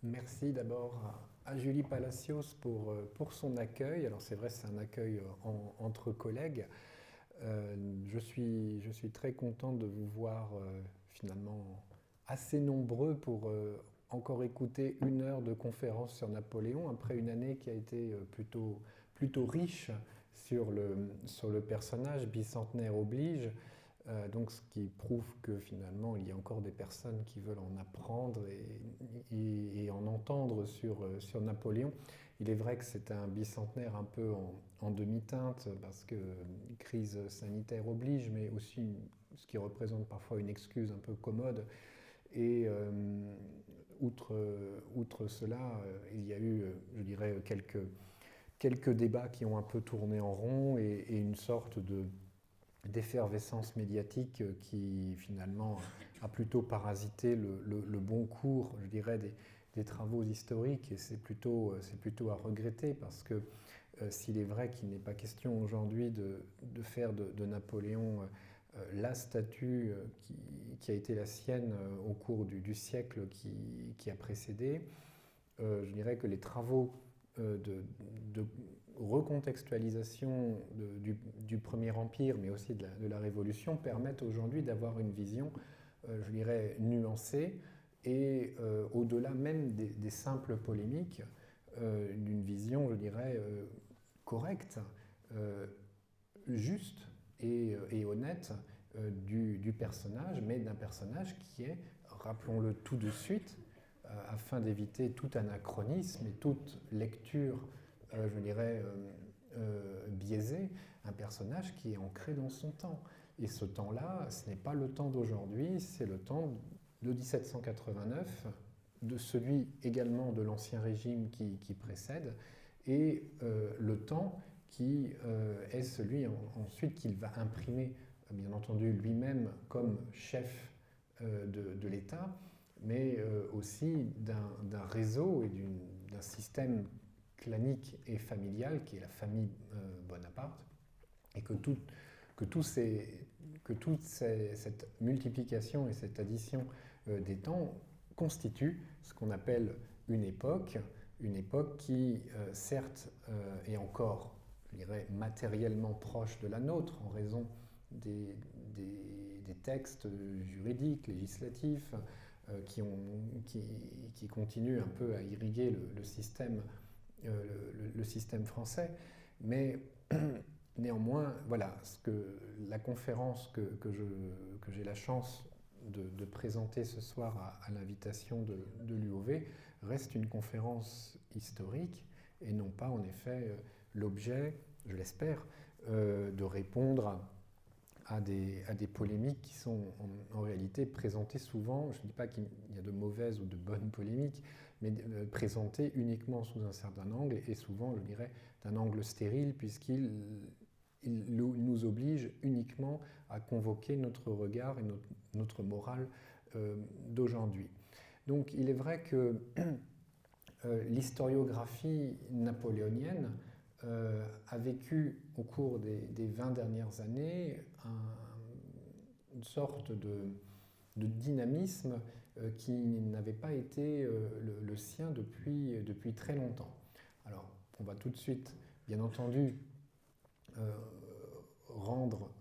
Merci d'abord à Julie Palacios pour son accueil. Alors c'est vrai, c'est un accueil entre collègues. Je suis très content de vous voir finalement assez nombreux pour encore écouter 1 heure de conférence sur Napoléon, après une année qui a été plutôt riche sur le personnage, bicentenaire oblige. Donc ce qui prouve que finalement il y a encore des personnes qui veulent en apprendre et en entendre sur Napoléon. Il est vrai que c'est un bicentenaire un peu en demi-teinte parce que crise sanitaire oblige, mais aussi ce qui représente parfois une excuse un peu commode. Et outre cela, il y a eu, je dirais, quelques débats qui ont un peu tourné en rond et une sorte d'effervescence médiatique qui finalement a plutôt parasité le bon cours, je dirais, des travaux historiques, et c'est plutôt à regretter parce que s'il est vrai qu'il n'est pas question aujourd'hui de faire de Napoléon la statue qui a été la sienne au cours du siècle qui a précédé, je dirais que les travaux de recontextualisation du Premier Empire, mais aussi de la Révolution, permettent aujourd'hui d'avoir une vision, je dirais, nuancée et au-delà même des simples polémiques, d'une vision, je dirais, correcte, juste et honnête du personnage, mais d'un personnage qui est, rappelons-le tout de suite, afin d'éviter tout anachronisme et toute lecture, je dirais, biaisée, un personnage qui est ancré dans son temps. Et ce temps-là, ce n'est pas le temps d'aujourd'hui, c'est le temps de 1789, de celui également de l'Ancien Régime qui précède, et le temps qui est celui ensuite qu'il va imprimer, bien entendu, lui-même comme chef de l'État, mais aussi d'un réseau et d'un système clanique et familial qui est la famille Bonaparte, et que toute cette multiplication et cette addition des temps constitue ce qu'on appelle une époque qui, certes, est encore, je dirais, matériellement proche de la nôtre en raison des textes juridiques, législatifs, qui continuent un peu à irriguer le système français. Mais néanmoins, voilà, la conférence que j'ai la chance de présenter ce soir à l'invitation de l'UOV reste une conférence historique et non pas en effet l'objet, je l'espère, de répondre à des polémiques qui sont en réalité présentées souvent, je ne dis pas qu'il y a de mauvaises ou de bonnes polémiques, mais présentées uniquement sous un certain angle, et souvent, je dirais, d'un angle stérile, puisqu'il nous oblige uniquement à convoquer notre regard et notre morale d'aujourd'hui. Donc il est vrai que l'historiographie napoléonienne a vécu au cours des 20 dernières années une sorte de dynamisme qui n'avait pas été le sien depuis très longtemps. Alors, on va tout de suite, bien entendu, rendre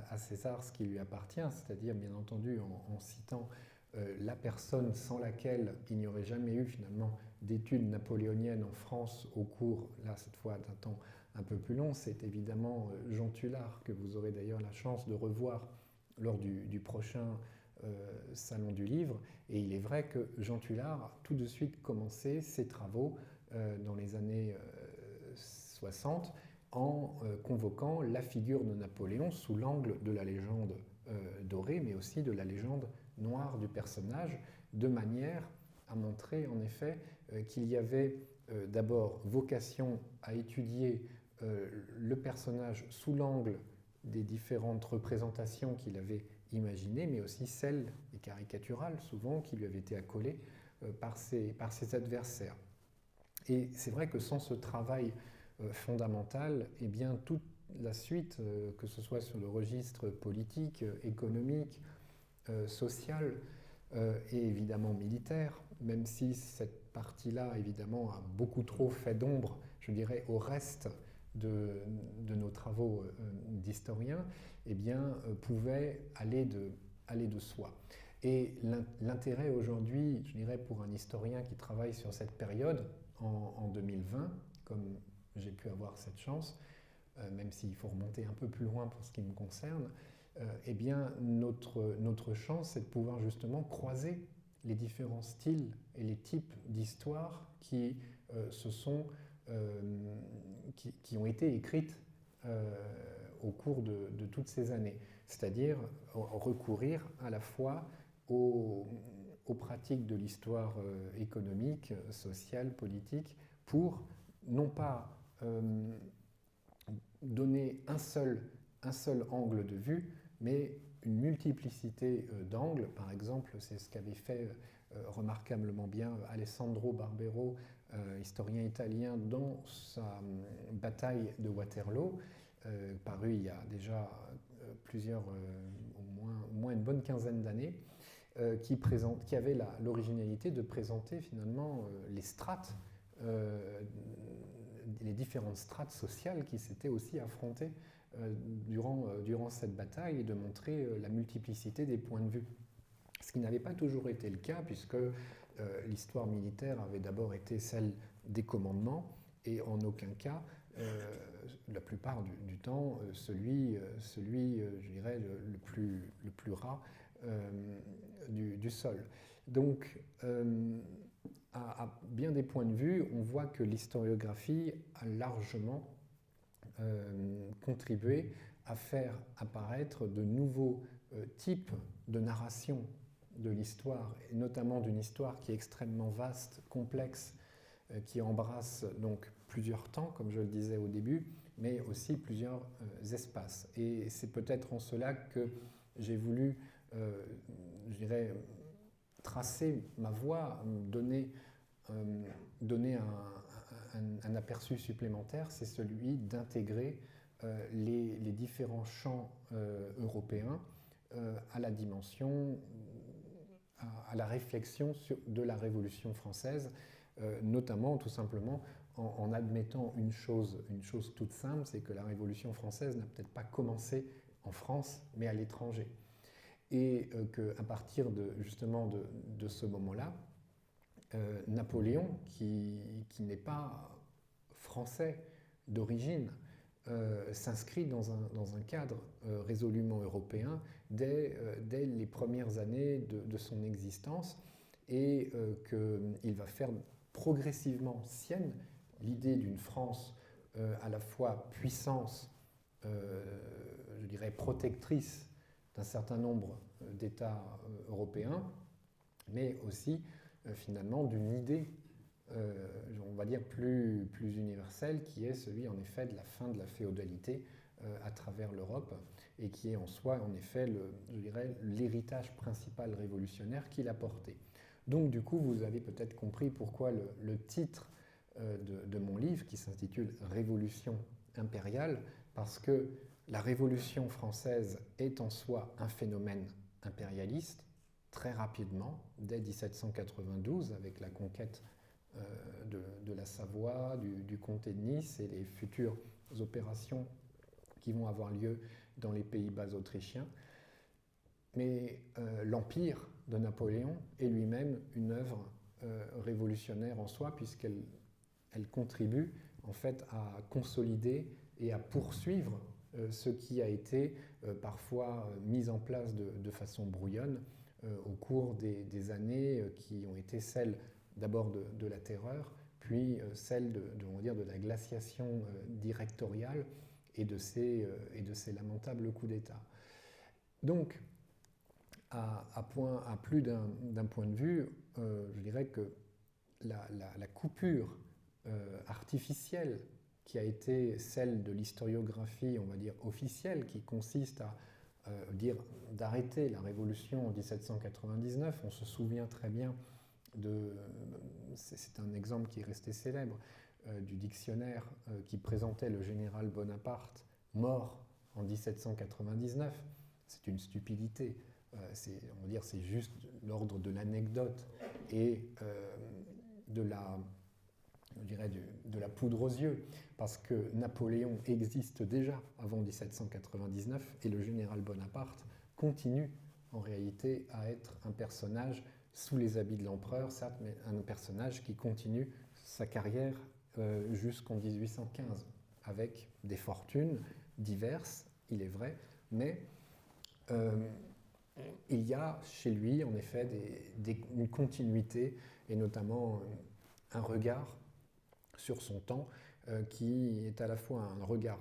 à César ce qui lui appartient, c'est-à-dire, bien entendu, en citant la personne sans laquelle il n'y aurait jamais eu finalement d'études napoléoniennes en France au cours, là cette fois d'un temps un peu plus long, c'est évidemment Jean Tullard, que vous aurez d'ailleurs la chance de revoir lors du prochain Salon du Livre. Et il est vrai que Jean Tullard a tout de suite commencé ses travaux dans les années 60 en convoquant la figure de Napoléon sous l'angle de la légende dorée, mais aussi de la légende noire du personnage, de manière à montrer en effet qu'il y avait d'abord vocation à étudier le personnage sous l'angle des différentes représentations qu'il avait imaginées, mais aussi celles, et caricaturales souvent, qui lui avaient été accolées par ses adversaires. Et c'est vrai que sans ce travail fondamental, eh bien, toute la suite, que ce soit sur le registre politique, économique, social et évidemment militaire, même si cette partie-là, évidemment, a beaucoup trop fait d'ombre, je dirais, au reste de nos travaux d'historiens, eh bien, pouvait aller de soi. Et l'intérêt aujourd'hui, je dirais, pour un historien qui travaille sur cette période, en 2020, comme j'ai pu avoir cette chance, même s'il faut remonter un peu plus loin pour ce qui me concerne, eh bien, notre chance, c'est de pouvoir justement croiser les différents styles et les types d'histoires qui qui ont été écrites au cours de toutes ces années. C'est-à-dire recourir à la fois aux pratiques de l'histoire économique, sociale, politique, pour non pas donner un seul angle de vue, mais une multiplicité d'angles. Par exemple, c'est ce qu'avait fait remarquablement bien Alessandro Barbero, historien italien, dans sa bataille de Waterloo, paru il y a déjà au moins une bonne quinzaine d'années, qui avait l'originalité de présenter finalement les strates, les différentes strates sociales qui s'étaient aussi affrontées durant cette bataille, et de montrer la multiplicité des points de vue. Ce qui n'avait pas toujours été le cas, puisque l'histoire militaire avait d'abord été celle des commandements, et en aucun cas, la plupart du temps, celui je dirais, le plus ras du sol. Donc, à bien des points de vue, on voit que l'historiographie a largement contribué à faire apparaître de nouveaux types de narration de l'histoire, et notamment d'une histoire qui est extrêmement vaste, complexe, qui embrasse donc plusieurs temps, comme je le disais au début, mais aussi plusieurs espaces. Et c'est peut-être en cela que j'ai voulu, je dirais, tracer ma voie, donner un aperçu supplémentaire, c'est celui d'intégrer les différents champs européens à la dimension, à la réflexion de la Révolution française, notamment tout simplement en admettant une chose toute simple, c'est que la Révolution française n'a peut-être pas commencé en France, mais à l'étranger. Et qu'à partir justement de ce moment-là, Napoléon, qui n'est pas français d'origine, s'inscrit dans un cadre résolument européen dès les premières années de son existence, et qu'il va faire progressivement sienne l'idée d'une France à la fois puissance, je dirais protectrice d'un certain nombre d'États européens, mais aussi finalement d'une idée, on va dire, plus universelle, qui est celui en effet de la fin de la féodalité à travers l'Europe, et qui est en soi en effet je dirais, l'héritage principal révolutionnaire qu'il a porté. Donc du coup, vous avez peut-être compris pourquoi le titre de mon livre, qui s'intitule « Révolution impériale », parce que la Révolution française est en soi un phénomène impérialiste, très rapidement, dès 1792, avec la conquête de la Savoie, du comté de Nice, et les futures opérations qui vont avoir lieu dans les Pays-Bas autrichiens. Mais l'Empire de Napoléon est lui-même une œuvre révolutionnaire en soi, puisqu'elle contribue en fait à consolider et à poursuivre ce qui a été parfois mis en place de façon brouillonne au cours des années qui ont été celles d'abord de la terreur, puis celles on va dire, de la glaciation directoriale et de ces lamentables coups d'État. Donc, à plus d'un point de vue, je dirais que la coupure artificielle qui a été celle de l'historiographie, on va dire, officielle, qui consiste à dire d'arrêter la Révolution en 1799. On se souvient très bien c'est un exemple qui est resté célèbre, du dictionnaire qui présentait le général Bonaparte mort en 1799. C'est une stupidité. On va dire c'est juste l'ordre de l'anecdote et de la, je dirais, de la poudre aux yeux, parce que Napoléon existe déjà avant 1799 et le général Bonaparte continue en réalité à être un personnage sous les habits de l'empereur, certes, mais un personnage qui continue sa carrière jusqu'en 1815, avec des fortunes diverses, il est vrai, mais il y a chez lui, en effet, une continuité, et notamment un regard sur son temps qui est à la fois un regard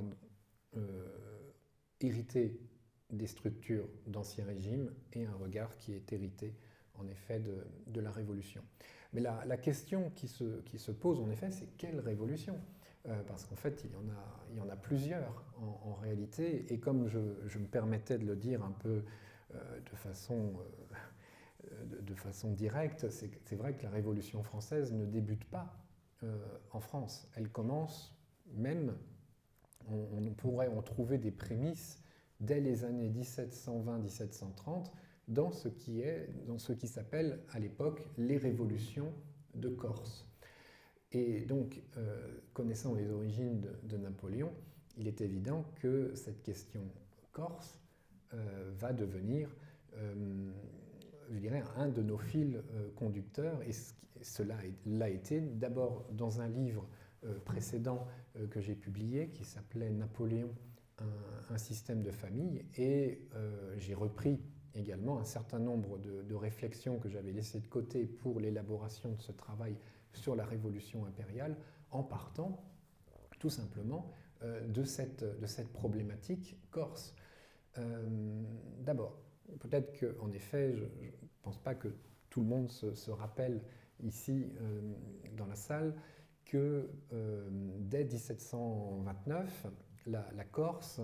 hérité des structures d'Ancien Régime et un regard qui est hérité, en effet, de la Révolution. Mais la question qui se pose, en effet, c'est quelle révolution ? Parce qu'en fait, il y en a plusieurs en réalité, et comme je me permettais de le dire un peu de façon directe, c'est vrai que la Révolution française ne débute pas en France. Elle commence même, on pourrait en trouver des prémices dès les années 1720-1730 dans ce qui s'appelle à l'époque les révolutions de Corse. Et donc, connaissant les origines de Napoléon, il est évident que cette question corse va devenir, je dirais, un de nos fils conducteurs, et cela l'a été d'abord dans un livre précédent que j'ai publié qui s'appelait Napoléon, un système de famille, et j'ai repris également un certain nombre de réflexions que j'avais laissées de côté pour l'élaboration de ce travail sur la révolution impériale, en partant tout simplement de cette problématique corse. D'abord, peut-être qu'en effet, je ne pense pas que tout le monde se rappelle ici dans la salle que dès 1729, la Corse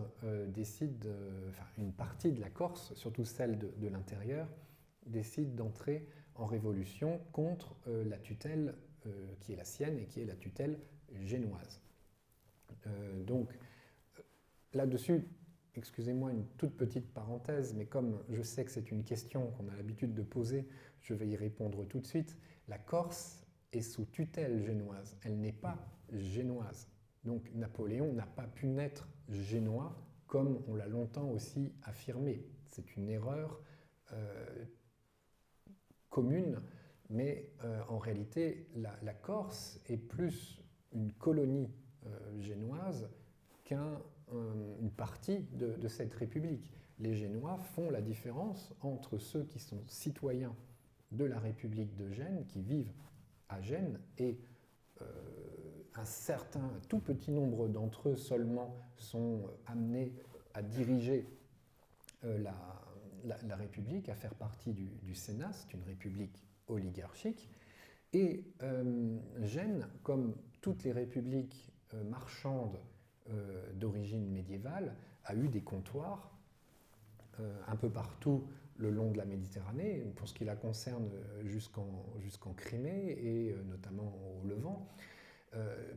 décide, enfin une partie de la Corse, surtout celle de l'intérieur, décide d'entrer en révolution contre la tutelle qui est la sienne et qui est la tutelle génoise. Donc là-dessus, excusez-moi une toute petite parenthèse, mais comme je sais que c'est une question qu'on a l'habitude de poser, je vais y répondre tout de suite. La Corse est sous tutelle génoise, elle n'est pas génoise. Donc Napoléon n'a pas pu naître génois comme on l'a longtemps aussi affirmé. C'est une erreur commune, mais en réalité la Corse est plus une colonie génoise qu'une partie de cette République. Les Génois font la différence entre ceux qui sont citoyens de la République de Gênes, qui vivent à Gênes, et un tout petit nombre d'entre eux seulement sont amenés à diriger la République, à faire partie du Sénat. C'est une république oligarchique. Et Gênes, comme toutes les républiques marchandes d'origine médiévale, a eu des comptoirs un peu partout le long de la Méditerranée, pour ce qui la concerne jusqu'en Crimée et notamment au Levant.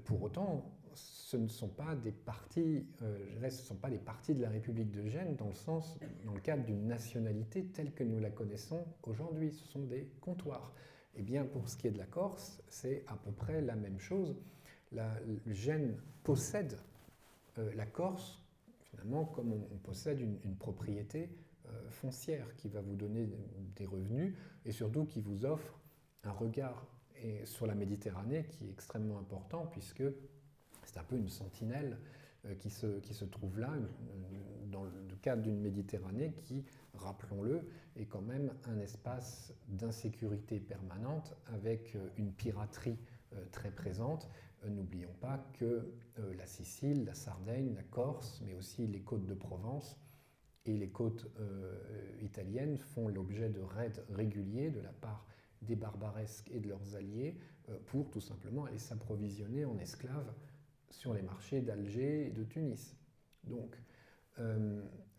Pour autant, ce ne sont pas des parties, ce sont pas des parties de la République de Gênes dans le cadre d'une nationalité telle que nous la connaissons aujourd'hui. Ce sont des comptoirs. Eh bien, pour ce qui est de la Corse, c'est à peu près la même chose. Gênes possède la Corse, finalement, comme on possède une propriété foncière qui va vous donner des revenus et surtout qui vous offre un regard sur la Méditerranée qui est extrêmement important puisque c'est un peu une sentinelle qui se trouve là dans le cadre d'une Méditerranée qui, rappelons-le, est quand même un espace d'insécurité permanente avec une piraterie très présente. N'oublions pas que la Sicile, la Sardaigne, la Corse, mais aussi les côtes de Provence et les côtes italiennes font l'objet de raids réguliers de la part des barbaresques et de leurs alliés pour tout simplement aller s'approvisionner en esclaves sur les marchés d'Alger et de Tunis. Donc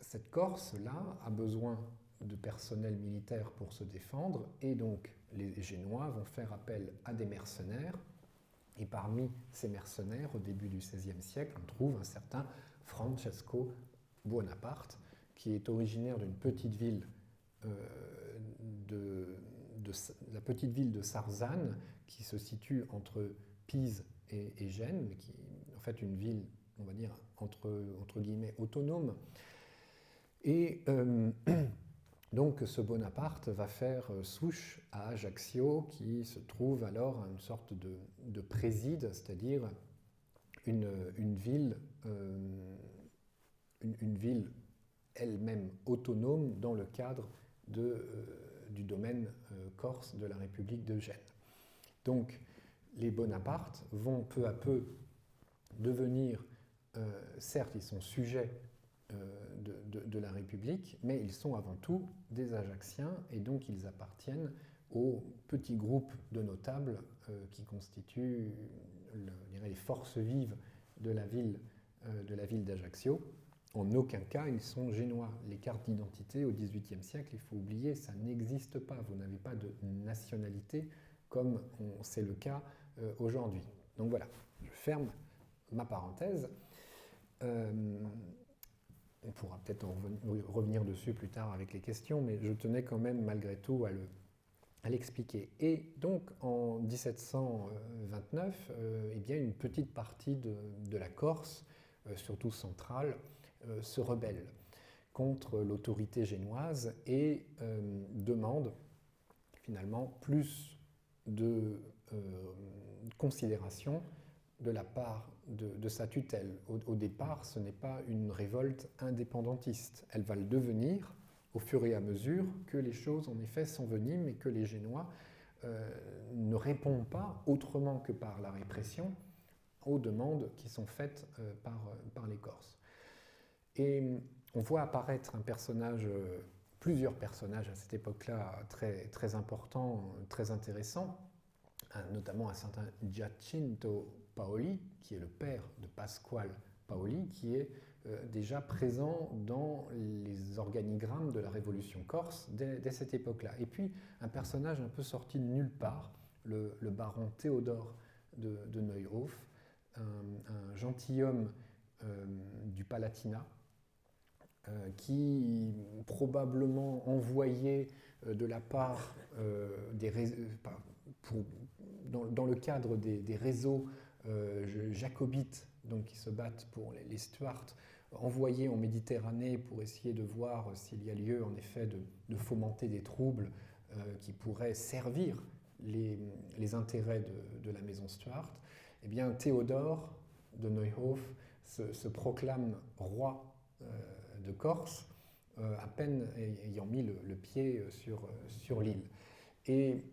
cette Corse-là a besoin de personnel militaire pour se défendre et donc les Génois vont faire appel à des mercenaires, et parmi ces mercenaires, au début du XVIe siècle, on trouve un certain Francesco Buonaparte, qui est originaire d'une petite ville la petite ville de Sarzane, qui se situe entre Pise et Gênes, mais qui est en fait une ville, on va dire, entre guillemets, autonome. Et donc ce Bonaparte va faire souche à Ajaccio, qui se trouve alors à une sorte de préside, c'est-à-dire une ville elle-même autonome dans le cadre du domaine corse de la République de Gênes. Donc les Bonaparte vont peu à peu devenir, certes ils sont sujets de la République, mais ils sont avant tout des Ajacciens et donc ils appartiennent au petit groupe de notables qui constituent les forces vives de la ville d'Ajaccio. En aucun cas, ils sont génois. Les cartes d'identité au XVIIIe siècle, il faut oublier, ça n'existe pas. Vous n'avez pas de nationalité comme c'est le cas aujourd'hui. Donc voilà, je ferme ma parenthèse. On pourra peut-être revenir dessus plus tard avec les questions, mais je tenais quand même malgré tout à l'expliquer. Et donc en 1729, eh bien, une petite partie de la Corse, surtout centrale, se rebelle contre l'autorité génoise et demande finalement plus de considération de la part de sa tutelle. Au départ, ce n'est pas une révolte indépendantiste. Elle va le devenir au fur et à mesure que les choses en effet s'enveniment et que les Génois ne répondent pas autrement que par la répression aux demandes qui sont faites par les Corses. Et on voit apparaître plusieurs personnages à cette époque-là très, très importants, très intéressants, notamment un certain Giacinto Paoli, qui est le père de Pasquale Paoli, qui est déjà présent dans les organigrammes de la Révolution corse dès cette époque-là. Et puis un personnage un peu sorti de nulle part, le baron Théodore de Neuhoff, un gentilhomme du Palatinat, qui probablement envoyé de la part dans le cadre des réseaux jacobites donc, qui se battent pour les Stuarts, envoyé en Méditerranée pour essayer de voir s'il y a lieu en effet de fomenter des troubles qui pourraient servir les intérêts de la maison Stuart. Eh bien, Théodore de Neuhoff se proclame roi de Corse, à peine ayant mis le pied sur l'île. Et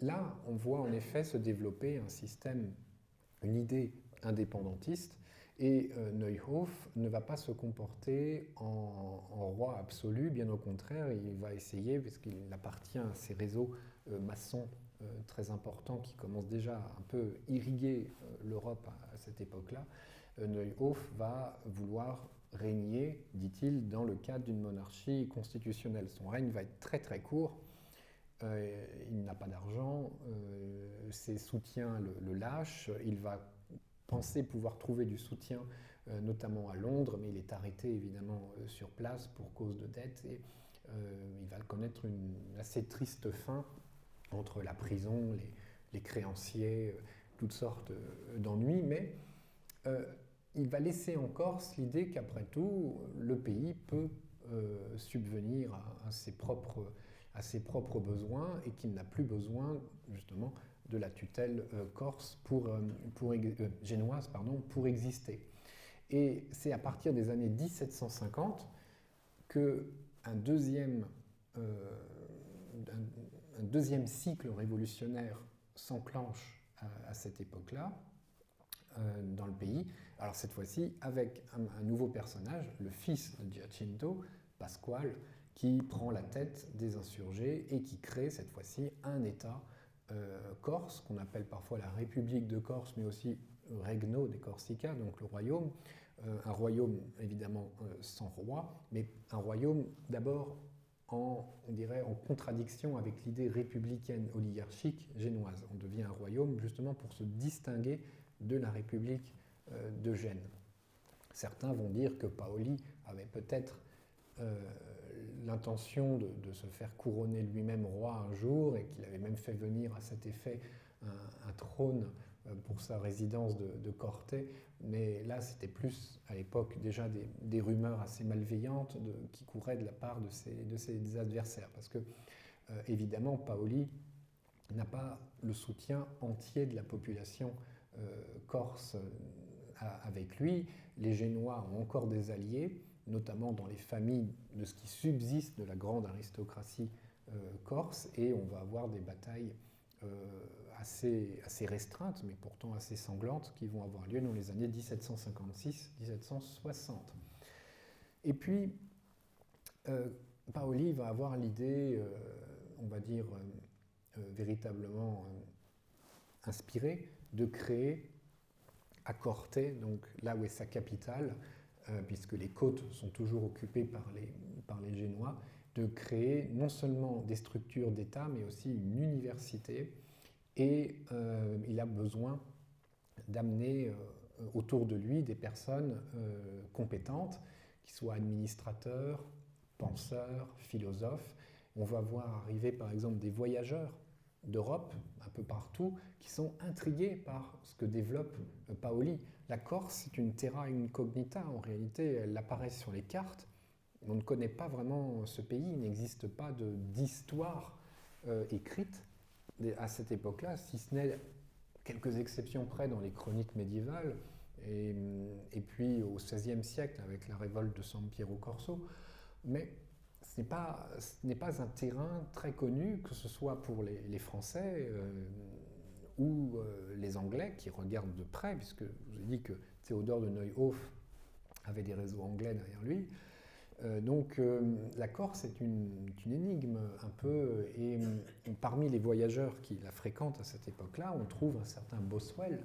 là, on voit en effet se développer un système, une idée indépendantiste, et Neuhoff ne va pas se comporter en roi absolu, bien au contraire, il va essayer, puisqu'il appartient à ces réseaux maçons très importants qui commencent déjà à un peu irriguer l'Europe à cette époque-là, Neuhoff va vouloir régner, dit-il, dans le cadre d'une monarchie constitutionnelle. Son règne va être très très court, il n'a pas d'argent, ses soutiens le lâchent, il va penser pouvoir trouver du soutien, notamment à Londres, mais il est arrêté évidemment sur place pour cause de dette et il va connaître une assez triste fin entre la prison, les créanciers, toutes sortes d'ennuis, mais il va laisser en Corse l'idée qu'après tout, le pays peut subvenir à ses propres besoins et qu'il n'a plus besoin justement de la tutelle corse génoise pour exister. Et c'est à partir des années 1750 qu'un deuxième cycle révolutionnaire s'enclenche à cette époque-là dans le pays. Alors cette fois-ci avec un nouveau personnage, le fils de Giacinto, Pasquale, qui prend la tête des insurgés et qui crée cette fois-ci un État corse, qu'on appelle parfois la République de Corse, mais aussi Regno de Corsica, donc le royaume. Un royaume évidemment sans roi, mais un royaume d'abord on dirait, en contradiction avec l'idée républicaine oligarchique génoise. On devient un royaume justement pour se distinguer de la République de Gênes. Certains vont dire que Paoli avait peut-être l'intention de se faire couronner lui-même roi un jour et qu'il avait même fait venir à cet effet un trône pour sa résidence de Corte, mais là c'était plus à l'époque déjà des rumeurs assez malveillantes qui couraient de la part de ses adversaires, parce que évidemment Paoli n'a pas le soutien entier de la population corse avec lui. Les Génois ont encore des alliés, notamment dans les familles de ce qui subsiste de la grande aristocratie corse, et on va avoir des batailles assez restreintes, mais pourtant assez sanglantes, qui vont avoir lieu dans les années 1756-1760. Et puis, Paoli va avoir l'idée, on va dire, véritablement inspirée, de créer à Corte, donc là où est sa capitale, puisque les côtes sont toujours occupées par les Génois, de créer non seulement des structures d'État, mais aussi une université. Et il a besoin d'amener autour de lui des personnes compétentes, qui soient administrateurs, penseurs, philosophes. On va voir arriver par exemple des voyageurs d'Europe, un peu partout, qui sont intrigués par ce que développe Paoli. La Corse, c'est une terra incognita, en réalité, elle apparaît sur les cartes. On ne connaît pas vraiment ce pays, il n'existe pas d'histoire écrite à cette époque-là, si ce n'est quelques exceptions près dans les chroniques médiévales, et puis au XVIe siècle avec la révolte de San Piero Corso. Mais ce n'est pas un terrain très connu, que ce soit pour les Français ou les Anglais qui regardent de près, puisque je vous ai dit que Théodore de Neuhoff avait des réseaux anglais derrière lui. Donc la Corse est une énigme un peu, et parmi les voyageurs qui la fréquentent à cette époque-là, on trouve un certain Boswell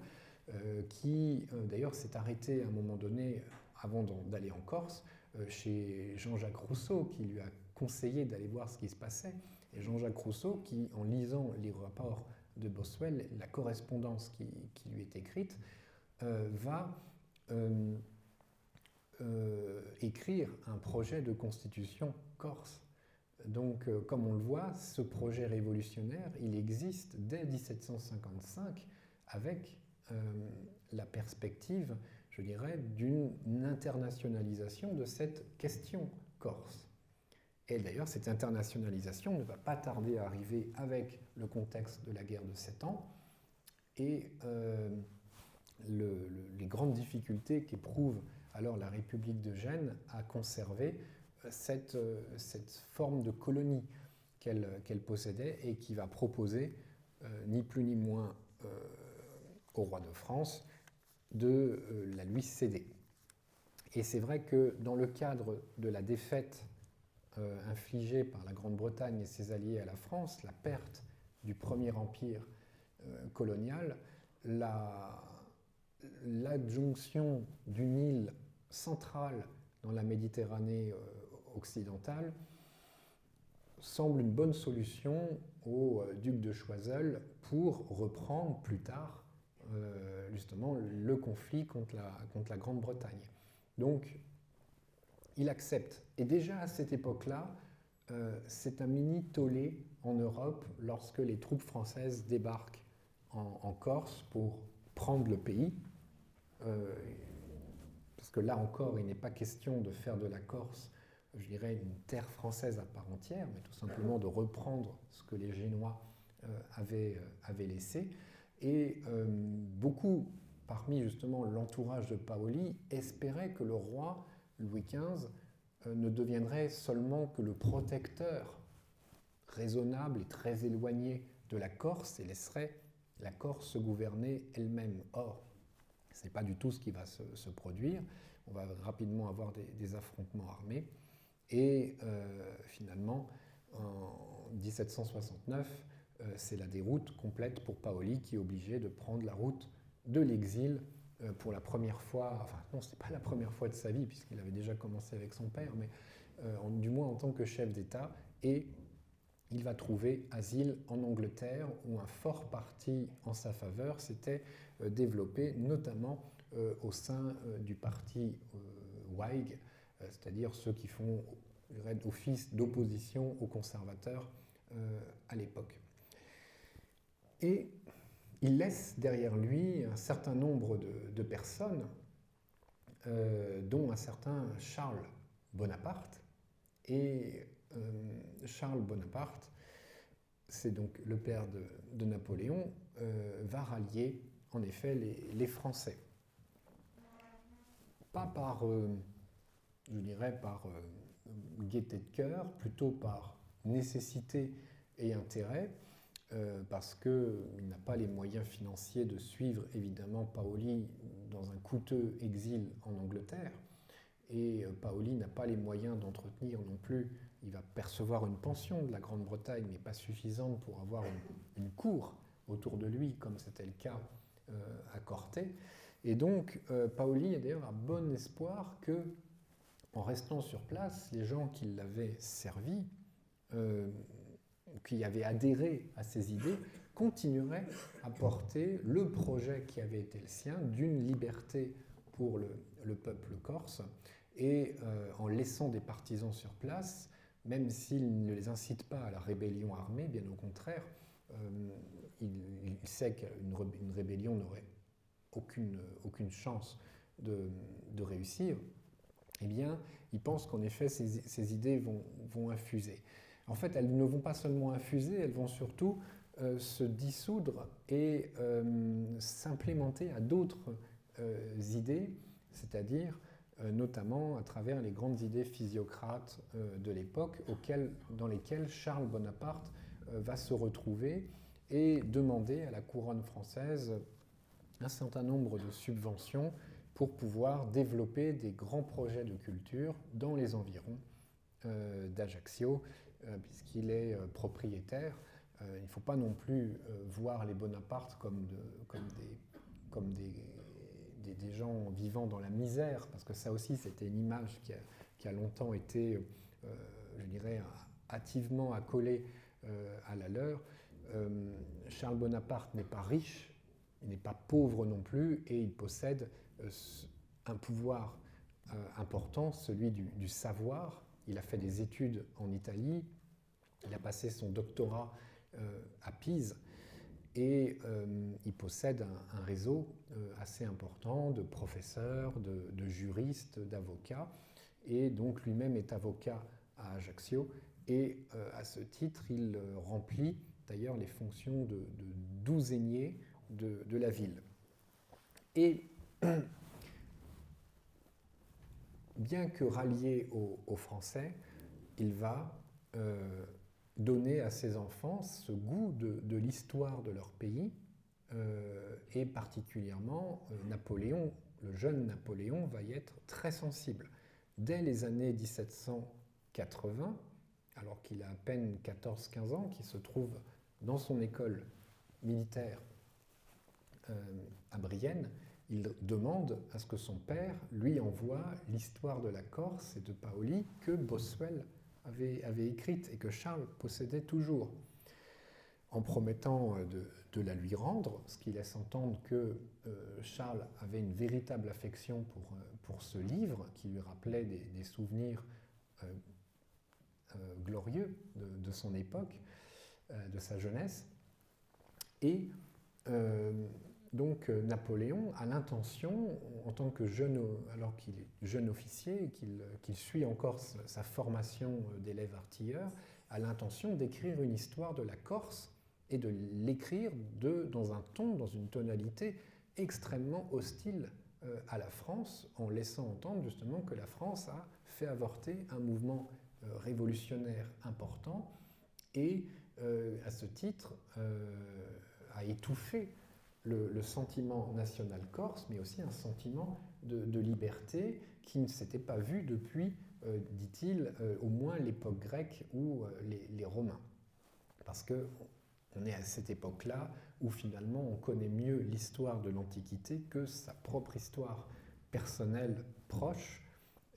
qui d'ailleurs s'est arrêté à un moment donné, avant d'aller en Corse, chez Jean-Jacques Rousseau, qui lui a conseillé d'aller voir ce qui se passait. Et Jean-Jacques Rousseau, qui, en lisant les rapports de Boswell, la correspondance qui lui est écrite, va écrire un projet de constitution corse. Donc, comme on le voit, ce projet révolutionnaire, il existe dès 1755 avec la perspective, je dirais, d'une internationalisation de cette question corse. Et d'ailleurs, cette internationalisation ne va pas tarder à arriver avec le contexte de la guerre de 7 ans et les grandes difficultés qu'éprouve alors la République de Gênes à conserver cette forme de colonie qu'elle possédait et qui va proposer, ni plus ni moins au roi de France, de la lui céder. Et c'est vrai que dans le cadre de la défaite infligée par la Grande-Bretagne et ses alliés à la France, la perte du premier empire colonial, l'adjonction d'une île centrale dans la Méditerranée occidentale semble une bonne solution au duc de Choiseul pour reprendre plus tard justement le conflit contre la Grande-Bretagne. Donc il accepte. Et déjà à cette époque-là, c'est un mini tollé en Europe lorsque les troupes françaises débarquent en Corse pour prendre le pays. Parce que là encore, il n'est pas question de faire de la Corse, je dirais, une terre française à part entière, mais tout simplement de reprendre ce que les Génois avaient laissé. Et beaucoup, parmi justement l'entourage de Paoli, espéraient que le roi Louis XV ne deviendrait seulement que le protecteur raisonnable et très éloigné de la Corse et laisserait la Corse se gouverner elle-même. Or, ce n'est pas du tout ce qui va se produire. On va rapidement avoir des affrontements armés. Et finalement, en 1769, c'est la déroute complète pour Paoli qui est obligé de prendre la route de l'exil pour la première fois. Enfin, non, ce n'est pas la première fois de sa vie, puisqu'il avait déjà commencé avec son père, mais du moins en tant que chef d'État, et il va trouver asile en Angleterre, où un fort parti en sa faveur s'était développé, notamment au sein du parti Whig, c'est-à-dire ceux qui font office d'opposition aux conservateurs à l'époque. Et il laisse derrière lui un certain nombre de personnes, dont un certain Charles Bonaparte. Et Charles Bonaparte, c'est donc le père de Napoléon, va rallier en effet les Français. Pas par, je dirais, par gaieté de cœur, plutôt par nécessité et intérêt, parce qu'il n'a pas les moyens financiers de suivre évidemment Paoli dans un coûteux exil en Angleterre. Et Paoli n'a pas les moyens d'entretenir non plus, il va percevoir une pension de la Grande-Bretagne, mais pas suffisante pour avoir une cour autour de lui, comme c'était le cas à Corté. Et donc Paoli d'ailleurs a bon espoir que, en restant sur place, les gens qui l'avaient servi, qui avaient adhéré à ses idées, continueraient à porter le projet qui avait été le sien d'une liberté pour le peuple corse, et en laissant des partisans sur place, même s'il ne les incite pas à la rébellion armée, bien au contraire, il sait qu'une rébellion n'aurait aucune chance de réussir, eh bien, il pense qu'en effet, ces idées vont infuser. En fait, elles ne vont pas seulement infuser, elles vont surtout se dissoudre et s'implémenter à d'autres idées, c'est-à-dire notamment à travers les grandes idées physiocrates de l'époque, dans lesquelles Charles Bonaparte va se retrouver et demander à la couronne française un certain nombre de subventions pour pouvoir développer des grands projets de culture dans les environs d'Ajaccio, puisqu'il est propriétaire. Il ne faut pas non plus voir les Bonaparte comme des gens vivant dans la misère, parce que ça aussi c'était une image qui a longtemps été, je dirais, hâtivement accolée à la leur. Charles Bonaparte n'est pas riche, il n'est pas pauvre non plus, et il possède un pouvoir important, celui du savoir. Il a fait des études en Italie, il a passé son doctorat à Pise, et il possède un réseau assez important de professeurs, de juristes, d'avocats, et donc lui-même est avocat à Ajaccio, et à ce titre, il remplit d'ailleurs les fonctions de douzainier de la ville. Et bien que rallié aux Français, il va donner à ses enfants ce goût de l'histoire de leur pays, et particulièrement Napoléon, le jeune Napoléon, va y être très sensible. Dès les années 1780, alors qu'il a à peine 14-15 ans, qu'il se trouve dans son école militaire à Brienne, il demande à ce que son père lui envoie l'histoire de la Corse et de Paoli que Bossuet avait écrite et que Charles possédait toujours, en promettant de la lui rendre, ce qui laisse entendre que Charles avait une véritable affection pour ce livre qui lui rappelait des souvenirs glorieux de son époque, de sa jeunesse. Et donc Napoléon a l'intention, en tant que alors qu'il est jeune officier et qu'il suit encore sa formation d'élève artilleur, a l'intention d'écrire une histoire de la Corse et de l'écrire dans un ton, dans une tonalité extrêmement hostile à la France, en laissant entendre justement que la France a fait avorter un mouvement révolutionnaire important et à ce titre a étouffé le sentiment national corse, mais aussi un sentiment de liberté qui ne s'était pas vu depuis, dit-il, au moins l'époque grecque ou les Romains. Parce qu'on est à cette époque-là où finalement on connaît mieux l'histoire de l'Antiquité que sa propre histoire personnelle proche,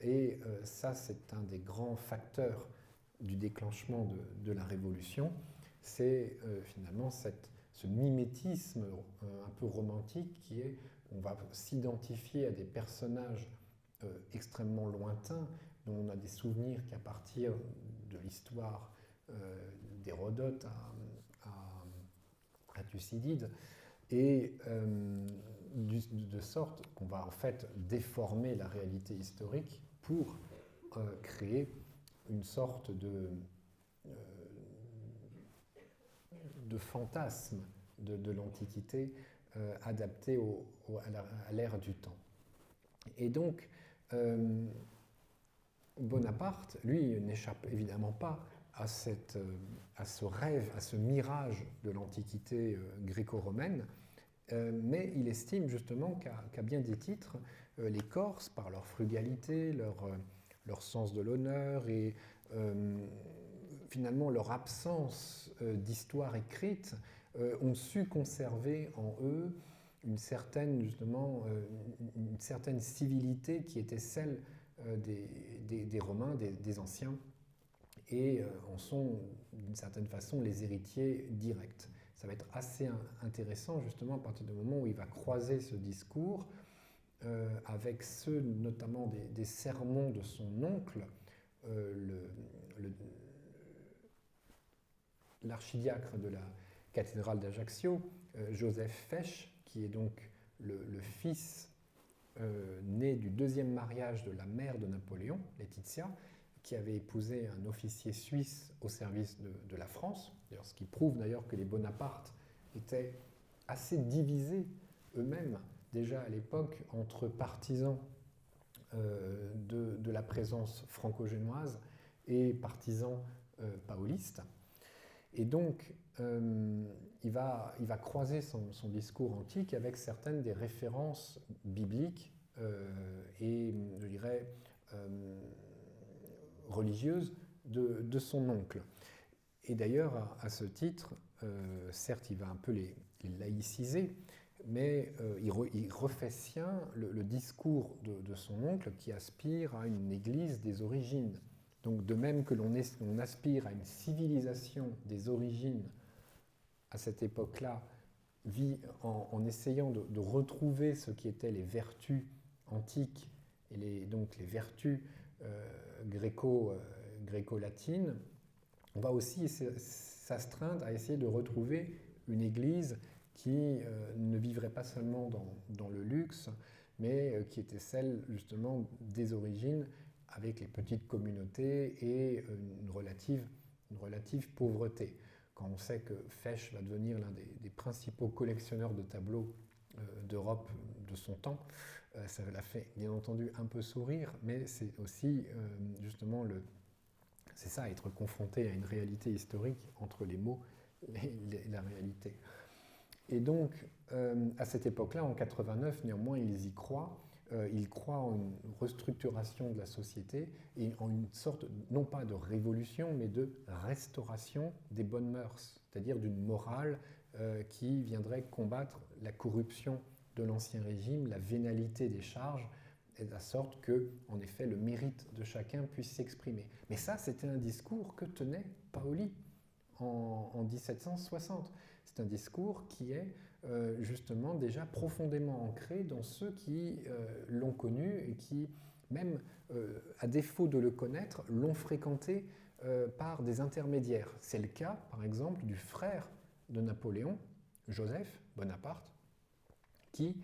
et ça c'est un des grands facteurs du déclenchement de la Révolution, c'est finalement ce mimétisme un peu romantique qui est, on va s'identifier à des personnages extrêmement lointains, dont on a des souvenirs qu'à partir de l'histoire d'Hérodote à Thucydide, et de sorte qu'on va en fait déformer la réalité historique pour créer une sorte de fantasme de l'Antiquité adapté à l'ère du temps. Et donc, Bonaparte, lui, n'échappe évidemment pas à ce rêve, à ce mirage de l'Antiquité gréco-romaine, mais il estime justement qu'à bien des titres, les Corses, par leur frugalité, leur sens de l'honneur et finalement leur absence d'histoire écrite, ont su conserver en eux une certaine civilité qui était celle des Romains, des Anciens, et en sont d'une certaine façon les héritiers directs. Ça va être assez intéressant justement à partir du moment où il va croiser ce discours avec ceux notamment des sermons de son oncle, l'archidiacre de la cathédrale d'Ajaccio, Joseph Fesch, qui est donc le fils né du deuxième mariage de la mère de Napoléon, Laetitia, qui avait épousé un officier suisse au service de la France, ce qui prouve d'ailleurs que les Bonapartes étaient assez divisés eux-mêmes déjà à l'époque entre partisans de la présence franco-génoise et partisans paolistes. Et donc, il va croiser son discours antique avec certaines des références bibliques et, je dirais, religieuses de son oncle. Et d'ailleurs, à ce titre, certes, il va un peu les laïciser, mais il refait sien le discours de son oncle qui aspire à une église des origines. Donc de même que l'on aspire à une civilisation des origines à cette époque-là, en essayant de retrouver ce qui étaient les vertus antiques et donc les vertus gréco-latines, on va aussi s'astreindre à essayer de retrouver une église qui ne vivrait pas seulement dans le luxe, mais qui était celle justement des origines, avec les petites communautés et une relative pauvreté. Quand on sait que Fesch va devenir l'un des principaux collectionneurs de tableaux d'Europe de son temps, ça l'a fait bien entendu un peu sourire, mais c'est aussi justement c'est ça, être confronté à une réalité historique entre les mots et la réalité. Et donc, à cette époque-là, en 89, néanmoins, ils y croient. Ils croient en une restructuration de la société et en une sorte, non pas de révolution, mais de restauration des bonnes mœurs, c'est-à-dire d'une morale qui viendrait combattre la corruption de l'Ancien Régime, la vénalité des charges, et de la sorte que, en effet, le mérite de chacun puisse s'exprimer. Mais ça, c'était un discours que tenait Paoli en 1760. C'est un discours qui est justement déjà profondément ancré dans ceux qui l'ont connu et qui, même à défaut de le connaître, l'ont fréquenté par des intermédiaires. C'est le cas, par exemple, du frère de Napoléon, Joseph Bonaparte, qui,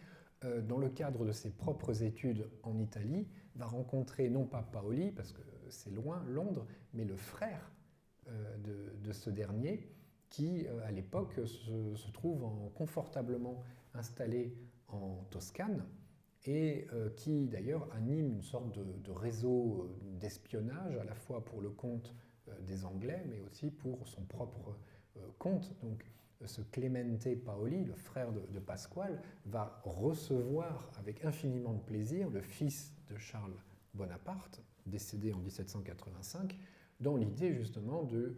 dans le cadre de ses propres études en Italie, va rencontrer non pas Paoli, parce que c'est loin, Londres, mais le frère de ce dernier, qui, à l'époque, se trouve confortablement installé en Toscane et qui, d'ailleurs, anime une sorte de réseau d'espionnage, à la fois pour le compte des Anglais, mais aussi pour son propre compte. Donc, ce Clemente Paoli, le frère de Pasquale, va recevoir avec infiniment de plaisir le fils de Charles Bonaparte, décédé en 1785, dans l'idée justement de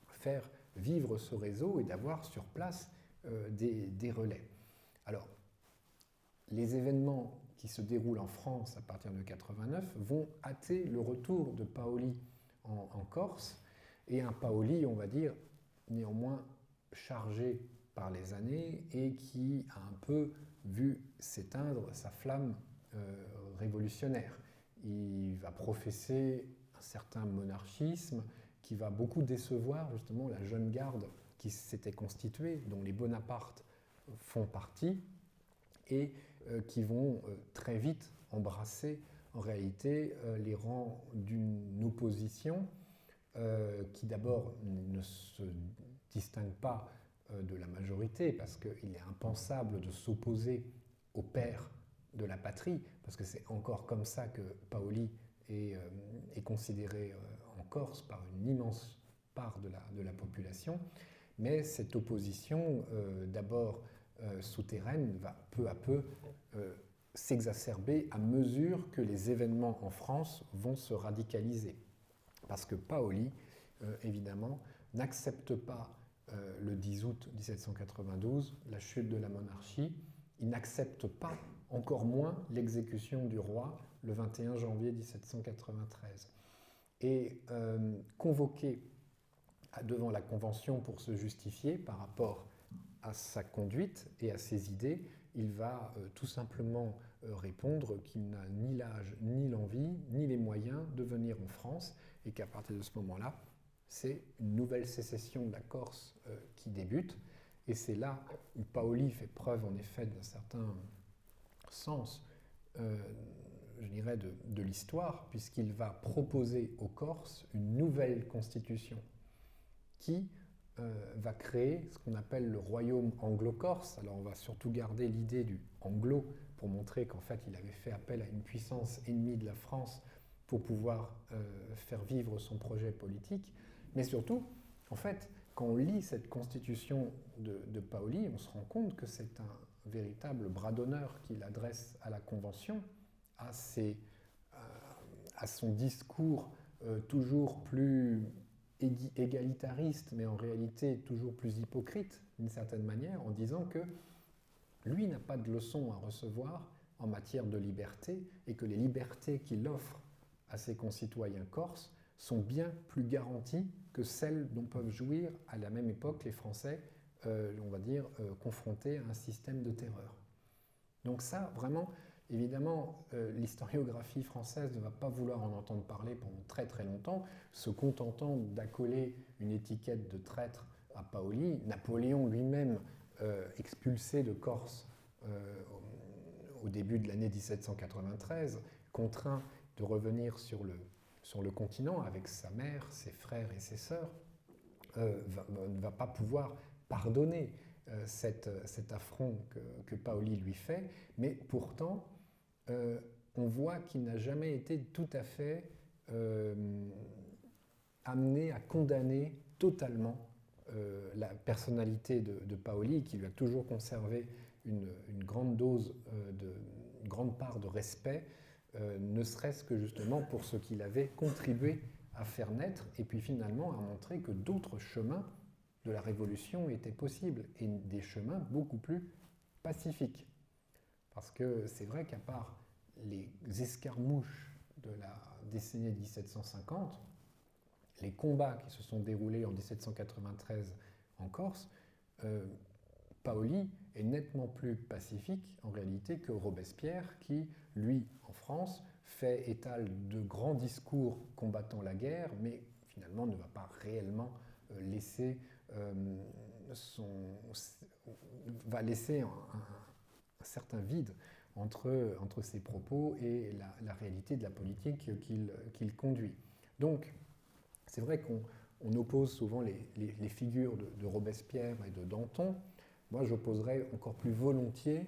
faire vivre ce réseau et d'avoir sur place des relais. Alors, les événements qui se déroulent en France à partir de 89 vont hâter le retour de Paoli en Corse, et un Paoli, on va dire, néanmoins chargé par les années et qui a un peu vu s'éteindre sa flamme révolutionnaire. Il va professer un certain monarchisme qui va beaucoup décevoir justement la jeune garde qui s'était constituée, dont les Bonaparte font partie, et qui vont très vite embrasser en réalité les rangs d'une opposition qui d'abord ne se distingue pas de la majorité, parce qu'il est impensable de s'opposer au père de la patrie, parce que c'est encore comme ça que Paoli est considéré en Corse par une immense part de la population. Mais cette opposition, d'abord souterraine, va peu à peu s'exacerber à mesure que les événements en France vont se radicaliser. Parce que Paoli, évidemment, n'accepte pas le 10 août 1792 la chute de la monarchie. Il n'accepte pas, encore moins, l'exécution du roi le 21 janvier 1793. Et convoqué devant la Convention pour se justifier par rapport à sa conduite et à ses idées, il va tout simplement répondre qu'il n'a ni l'âge, ni l'envie, ni les moyens de venir en France, et qu'à partir de ce moment-là, c'est une nouvelle sécession de la Corse qui débute. Et c'est là où Paoli fait preuve en effet d'un certain sens, je dirais, de l'histoire, puisqu'il va proposer aux Corses une nouvelle constitution qui va créer ce qu'on appelle le royaume anglo-corse. Alors on va surtout garder l'idée du anglo pour montrer qu'en fait il avait fait appel à une puissance ennemie de la France pour pouvoir faire vivre son projet politique. Mais surtout, en fait, quand on lit cette constitution de Paoli, on se rend compte que c'est un véritable bras d'honneur qu'il adresse à la Convention, à son discours toujours plus égalitariste, mais en réalité toujours plus hypocrite d'une certaine manière, en disant que lui n'a pas de leçons à recevoir en matière de liberté et que les libertés qu'il offre à ses concitoyens corses sont bien plus garanties que celles dont peuvent jouir à la même époque les Français, on va dire, confrontés à un système de terreur. Donc ça, vraiment, évidemment, l'historiographie française ne va pas vouloir en entendre parler pendant très très longtemps, se contentant d'accoler une étiquette de traître à Paoli. Napoléon lui-même, expulsé de Corse au début de l'année 1793, contraint de revenir sur le continent avec sa mère, ses frères et ses sœurs, ne va pas pouvoir pardonner cet affront que Paoli lui fait, mais pourtant, on voit qu'il n'a jamais été tout à fait amené à condamner totalement la personnalité de Paoli, qui lui a toujours conservé une grande dose, une grande part de respect, ne serait-ce que justement pour ce qu'il avait contribué à faire naître, et puis finalement à montrer que d'autres chemins de la Révolution étaient possibles, et des chemins beaucoup plus pacifiques. Parce que c'est vrai qu'à part les escarmouches de la décennie 1750, les combats qui se sont déroulés en 1793 en Corse, Paoli est nettement plus pacifique en réalité que Robespierre qui, lui, en France, fait étal de grands discours combattant la guerre, mais finalement ne va pas réellement laisser va laisser un certain vide entre ses propos et la réalité de la politique qu'il conduit. Donc, c'est vrai qu'on oppose souvent les figures de Robespierre et de Danton. Moi, j'opposerais encore plus volontiers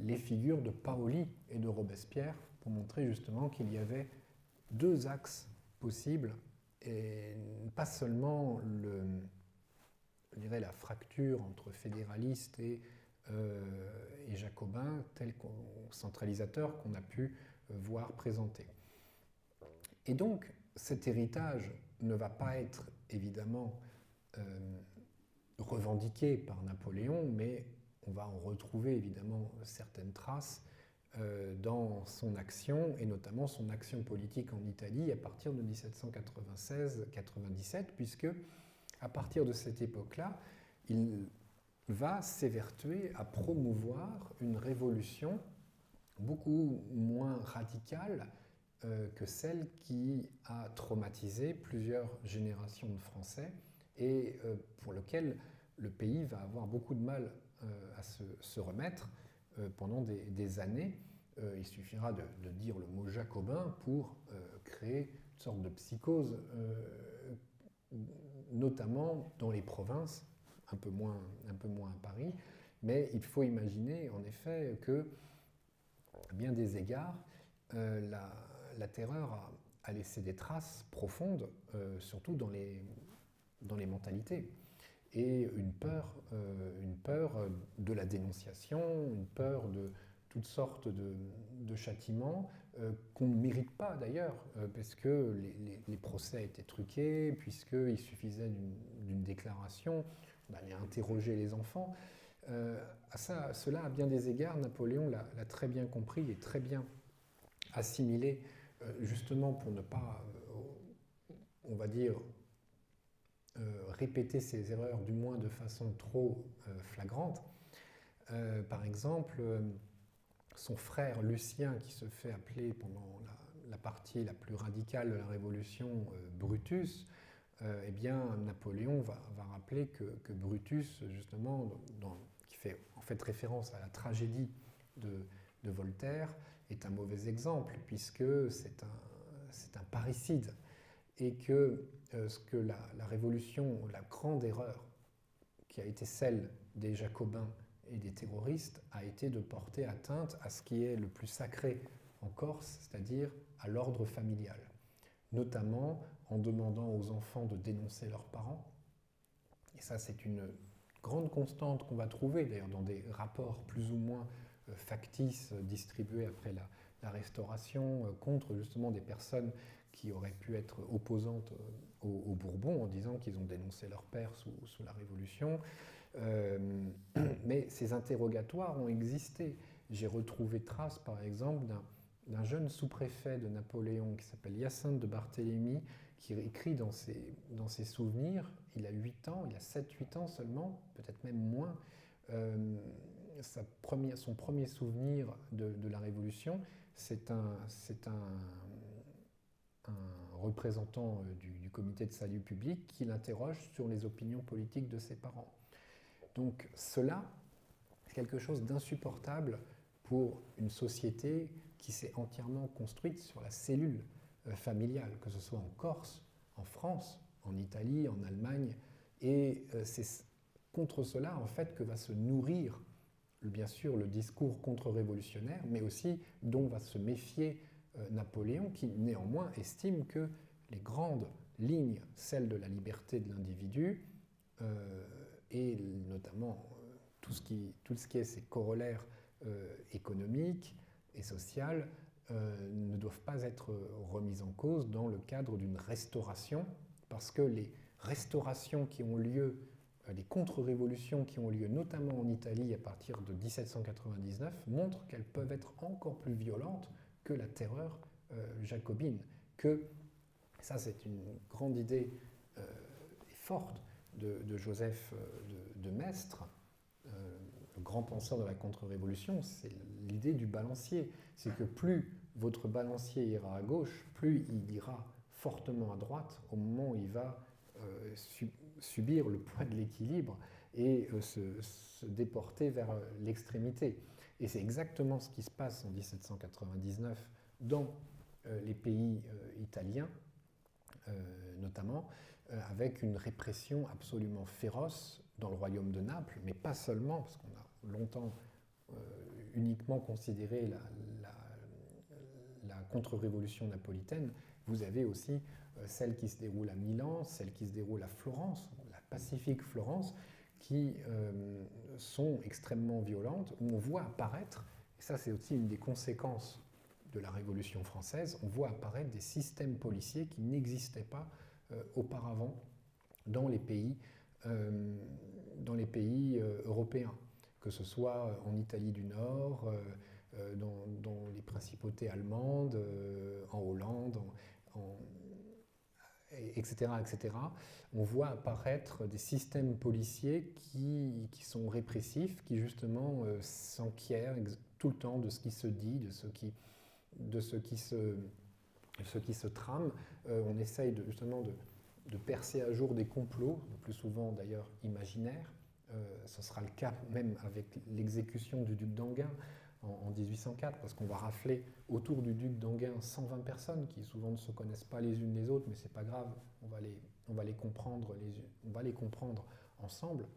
les figures de Paoli et de Robespierre pour montrer justement qu'il y avait deux axes possibles et pas seulement je dirais la fracture entre fédéralistes et jacobins, centralisateurs qu'on a pu voir présenter. Et donc, cet héritage ne va pas être évidemment revendiqué par Napoléon, mais on va en retrouver évidemment certaines traces dans son action, et notamment son action politique en Italie à partir de 1796-97, puisque à partir de cette époque-là, il va s'évertuer à promouvoir une révolution beaucoup moins radicale que celle qui a traumatisé plusieurs générations de Français et pour lequel le pays va avoir beaucoup de mal à se remettre pendant des années. Il suffira de dire le mot jacobin pour créer une sorte de psychose, notamment dans les provinces, un peu moins à Paris, mais il faut imaginer en effet que, à bien des égards, la terreur a laissé des traces profondes, surtout dans les mentalités. Et une peur de la dénonciation, une peur de toutes sortes de châtiments qu'on ne mérite pas d'ailleurs, parce que les procès étaient truqués, puisqu'il suffisait d'une déclaration, on allait interroger les enfants. Cela, à bien des égards, Napoléon l'a très bien compris et très bien assimilé, justement pour ne pas, on va dire, répéter ses erreurs, du moins de façon trop flagrante. Par exemple, son frère Lucien, qui se fait appeler pendant la partie la plus radicale de la Révolution Brutus, eh bien, Napoléon va rappeler que Brutus, justement, qui fait en fait référence à la tragédie de Voltaire, est un mauvais exemple, puisque c'est un parricide. Et que ce que la Révolution, la grande erreur qui a été celle des Jacobins et des terroristes, a été de porter atteinte à ce qui est le plus sacré en Corse, c'est-à-dire à l'ordre familial, notamment en demandant aux enfants de dénoncer leurs parents. Et ça, c'est une grande constante qu'on va trouver d'ailleurs dans des rapports plus ou moins factices distribués après la Restauration contre justement des personnes qui auraient pu être opposantes aux Bourbons en disant qu'ils ont dénoncé leur père sous la Révolution. Mais ces interrogatoires ont existé. J'ai retrouvé trace, par exemple, d'un jeune sous-préfet de Napoléon qui s'appelle Hyacinthe de Barthélemy, qui écrit dans ses souvenirs, il a 8 ans, il a 7-8 ans seulement, peut-être même moins, son premier souvenir de la Révolution, c'est un représentant du comité de salut public qui l'interroge sur les opinions politiques de ses parents. Donc cela, c'est quelque chose d'insupportable pour une société qui s'est entièrement construite sur la cellule familiale, que ce soit en Corse, en France, en Italie, en Allemagne. Et c'est contre cela, en fait, que va se nourrir, bien sûr, le discours contre-révolutionnaire, mais aussi dont va se méfier Napoléon, qui néanmoins estime que les grandes lignes, celles de la liberté de l'individu, et notamment tout ce qui est ses corollaires économiques et sociales, ne doivent pas être remises en cause dans le cadre d'une restauration, parce que les restaurations qui ont lieu, les contre-révolutions qui ont lieu notamment en Italie à partir de 1799 montrent qu'elles peuvent être encore plus violentes que la terreur jacobine. Ça c'est une grande idée forte de Joseph de Maistre, le grand penseur de la contre-révolution, c'est l'idée du balancier. C'est que plus votre balancier ira à gauche, plus il ira fortement à droite au moment où il va subir le poids de l'équilibre et se déporter vers l'extrémité. Et c'est exactement ce qui se passe en 1799 dans les pays italiens, notamment, avec une répression absolument féroce dans le royaume de Naples, mais pas seulement, parce qu'on a longtemps uniquement considéré la contre-révolution napolitaine. Vous avez aussi celle qui se déroule à Milan, celle qui se déroule à Florence, la pacifique Florence, qui sont extrêmement violentes, où on voit apparaître, et ça c'est aussi une des conséquences de la Révolution française, on voit apparaître des systèmes policiers qui n'existaient pas auparavant dans les pays européens, que ce soit en Italie du Nord, dans les principautés allemandes, en Hollande, etc., etc., on voit apparaître des systèmes policiers qui sont répressifs, qui justement s'enquièrent tout le temps de ce qui se dit, de ce qui se trame. On essaye justement de percer à jour des complots, le plus souvent d'ailleurs imaginaires. Ce sera le cas même avec l'exécution du duc d'Enghien en 1804, parce qu'on va rafler autour du duc d'Enghien 120 personnes qui souvent ne se connaissent pas les unes les autres, mais c'est pas grave, on va les comprendre ensemble.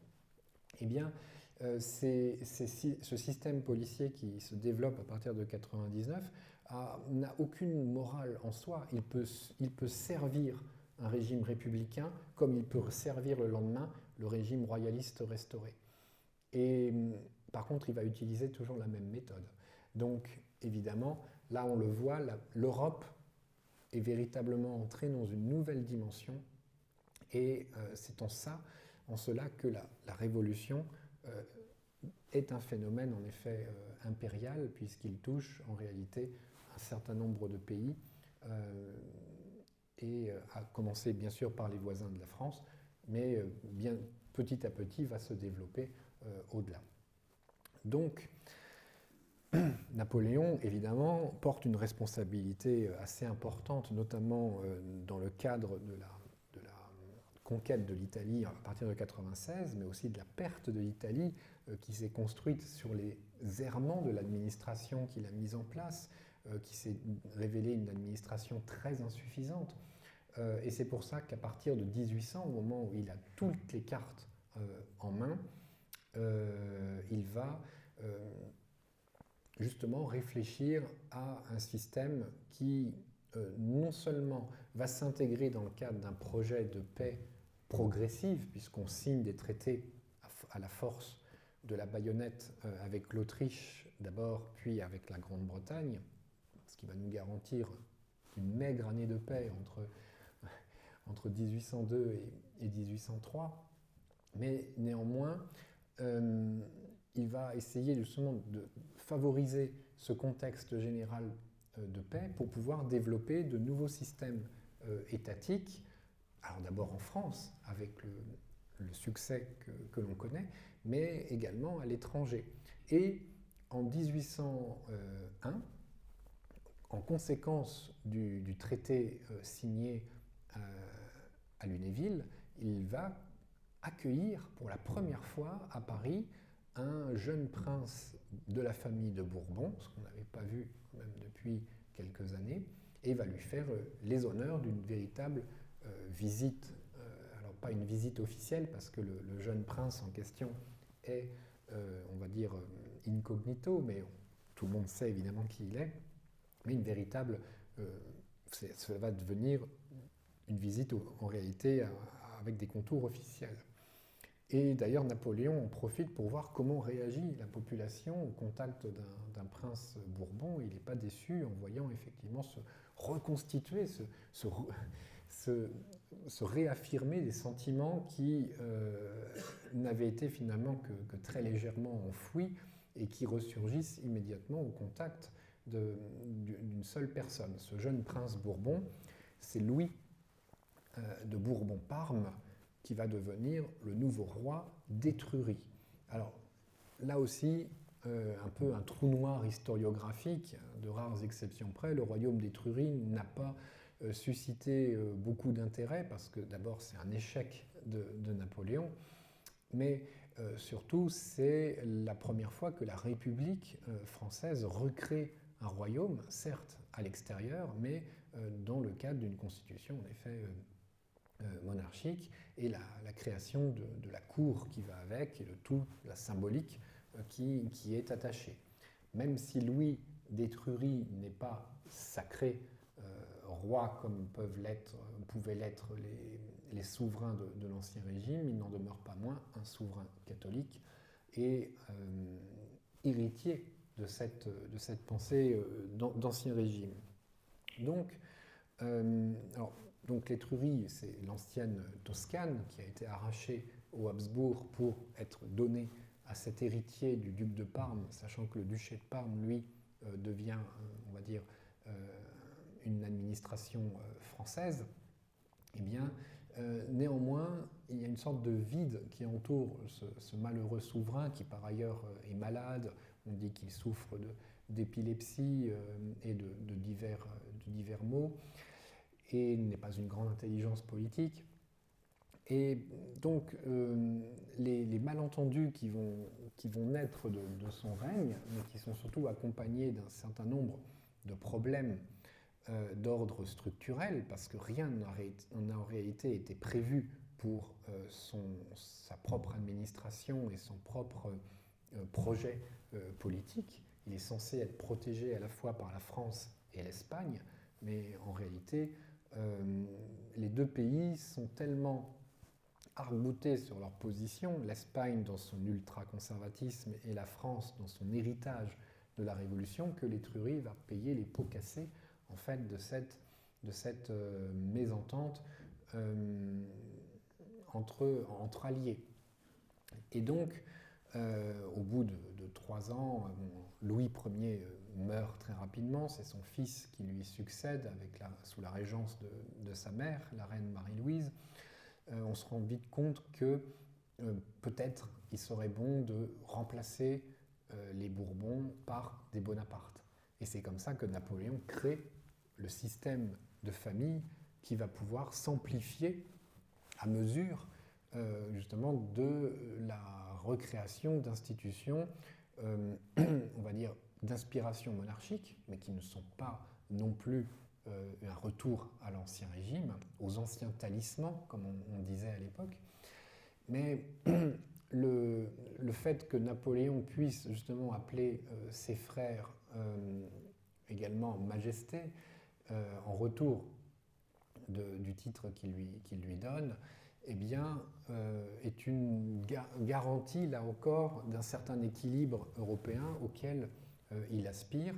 Eh bien, ce système policier qui se développe à partir de 99 n'a aucune morale en soi. Il peut servir un régime républicain comme il peut servir le lendemain le régime royaliste restauré. Et par contre, il va utiliser toujours la même méthode. Donc, évidemment, là on le voit, l'Europe est véritablement entrée dans une nouvelle dimension. Et c'est en cela que la révolution est un phénomène en effet impérial, puisqu'il touche en réalité un certain nombre de pays, et à commencer bien sûr par les voisins de la France, mais bien petit à petit va se développer au-delà. Donc, Napoléon, évidemment, porte une responsabilité assez importante, notamment dans le cadre de la conquête de l'Italie à partir de 1996, mais aussi de la perte de l'Italie qui s'est construite sur les errements de l'administration qu'il a mise en place, qui s'est révélée une administration très insuffisante. Et c'est pour ça qu'à partir de 1800, au moment où il a toutes les cartes en main, il va justement réfléchir à un système qui non seulement va s'intégrer dans le cadre d'un projet de paix progressive, puisqu'on signe des traités à la force de la baïonnette avec l'Autriche d'abord, puis avec la Grande-Bretagne, ce qui va nous garantir une maigre année de paix entre 1802 et 1803. Mais néanmoins, il va essayer justement de favoriser ce contexte général de paix pour pouvoir développer de nouveaux systèmes étatiques. Alors d'abord en France, avec le succès que l'on connaît, mais également à l'étranger. Et en 1801, en conséquence du traité signé à Lunéville, il va accueillir pour la première fois à Paris un jeune prince de la famille de Bourbon, ce qu'on n'avait pas vu même depuis quelques années, et va lui faire les honneurs d'une véritable visite, alors pas une visite officielle, parce que le jeune prince en question est, on va dire, incognito, mais tout le monde sait évidemment qui il est, mais une véritable, cela va devenir une visite en réalité avec des contours officiels. Et d'ailleurs, Napoléon en profite pour voir comment réagit la population au contact d'un prince Bourbon. Il n'est pas déçu en voyant effectivement se reconstituer, se réaffirmer des sentiments qui n'avaient été finalement que très légèrement enfouis et qui ressurgissent immédiatement au contact d'une seule personne. Ce jeune prince Bourbon, c'est Louis de Bourbon-Parme, qui va devenir le nouveau roi d'Étrurie. Alors là aussi, un peu un trou noir historiographique, de rares exceptions près, le royaume d'Étrurie n'a pas suscité beaucoup d'intérêt, parce que d'abord c'est un échec de Napoléon, mais surtout c'est la première fois que la République française recrée un royaume, certes à l'extérieur, mais dans le cadre d'une constitution en effet monarchique, et la création de la cour qui va avec, et de toute la symbolique qui est attachée. Même si Louis d'Étrurie n'est pas sacré roi comme pouvaient l'être les souverains de l'Ancien Régime, il n'en demeure pas moins un souverain catholique et héritier de cette pensée d'Ancien Régime. Donc l'Étrurie, c'est l'ancienne Toscane qui a été arrachée aux Habsbourg pour être donnée à cet héritier du duc de Parme, sachant que le duché de Parme, lui, devient, on va dire, une administration française, eh bien, néanmoins, il y a une sorte de vide qui entoure ce malheureux souverain qui, par ailleurs, est malade. On dit qu'il souffre d'épilepsie et de divers maux, et n'est pas une grande intelligence politique. Et donc, les malentendus qui vont naître de son règne, mais qui sont surtout accompagnés d'un certain nombre de problèmes d'ordre structurel, parce que rien n'a en réalité été prévu pour sa propre administration et son propre projet politique. Il est censé être protégé à la fois par la France et l'Espagne, mais en réalité, les deux pays sont tellement arc-boutés sur leur position, l'Espagne dans son ultra-conservatisme et la France dans son héritage de la Révolution, que l'Étrurie va payer les pots cassés en fait de cette mésentente entre alliés. Et donc, au bout de 3 ans, Louis Ier meurt très rapidement, c'est son fils qui lui succède sous la régence de sa mère, la reine Marie-Louise. On se rend vite compte que peut-être il serait bon de remplacer les Bourbons par des Bonaparte. Et c'est comme ça que Napoléon crée le système de famille qui va pouvoir s'amplifier à mesure justement de la recréation d'institutions, on va dire, d'inspiration monarchique, mais qui ne sont pas non plus un retour à l'ancien régime, aux anciens talismans, comme on disait à l'époque. Mais le fait que Napoléon puisse justement appeler ses frères également Majesté, en retour du titre qu'il lui donne, eh bien, est une garantie, là encore, d'un certain équilibre européen auquel il aspire,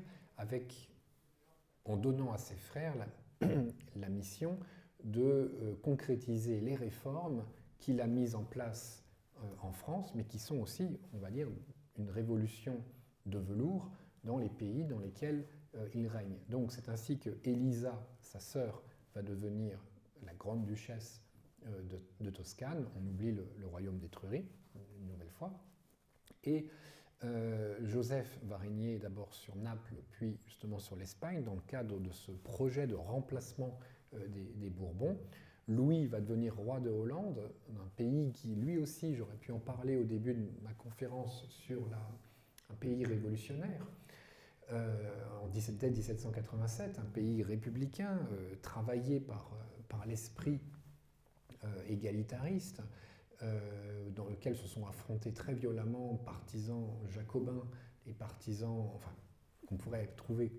en donnant à ses frères la mission de concrétiser les réformes qu'il a mises en place en France, mais qui sont aussi, on va dire, une révolution de velours dans les pays dans lesquels il règne. Donc c'est ainsi que Élisa, sa sœur, va devenir la grande duchesse de Toscane. On oublie le royaume d'Étrurie, une nouvelle fois. Et Joseph va régner d'abord sur Naples, puis justement sur l'Espagne, dans le cadre de ce projet de remplacement des Bourbons. Louis va devenir roi de Hollande, un pays qui, lui aussi, j'aurais pu en parler au début de ma conférence sur un pays révolutionnaire, dès 1787, un pays républicain, travaillé par l'esprit égalitariste, dans lequel se sont affrontés très violemment partisans jacobins et partisans, enfin, qu'on pourrait trouver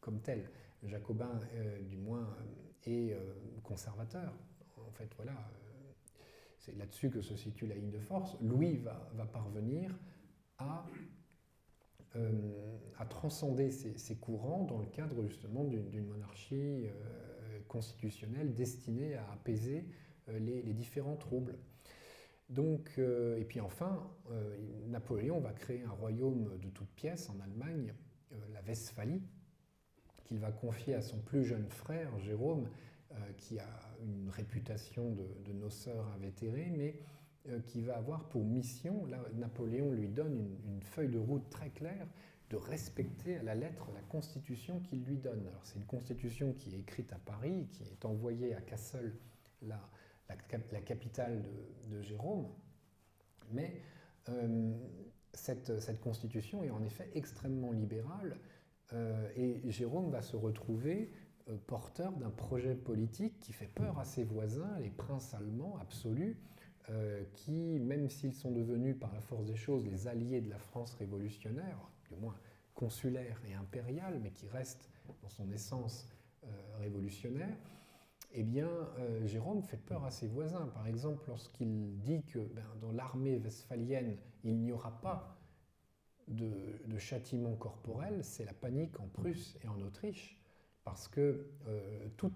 comme tels, jacobins du moins, et conservateurs. En fait, voilà, c'est là-dessus que se situe la ligne de force. Louis va parvenir à transcender ces courants dans le cadre justement d'une monarchie constitutionnelle destinée à apaiser les différents troubles. Donc, et puis enfin, Napoléon va créer un royaume de toutes pièces en Allemagne, la Westphalie, qu'il va confier à son plus jeune frère, Jérôme, qui a une réputation de noceur invétéré, mais qui va avoir pour mission, là Napoléon lui donne une feuille de route très claire, de respecter à la lettre la constitution qu'il lui donne. Alors c'est une constitution qui est écrite à Paris, qui est envoyée à Cassel, la capitale de Jérôme, mais cette constitution est en effet extrêmement libérale, et Jérôme va se retrouver porteur d'un projet politique qui fait peur à ses voisins, les princes allemands absolus, qui, même s'ils sont devenus par la force des choses les alliés de la France révolutionnaire, du moins consulaire et impériale, mais qui reste dans son essence révolutionnaire, eh bien, Jérôme fait peur à ses voisins. Par exemple, lorsqu'il dit que dans l'armée westphalienne, il n'y aura pas de châtiment corporel, c'est la panique en Prusse et en Autriche, parce que tout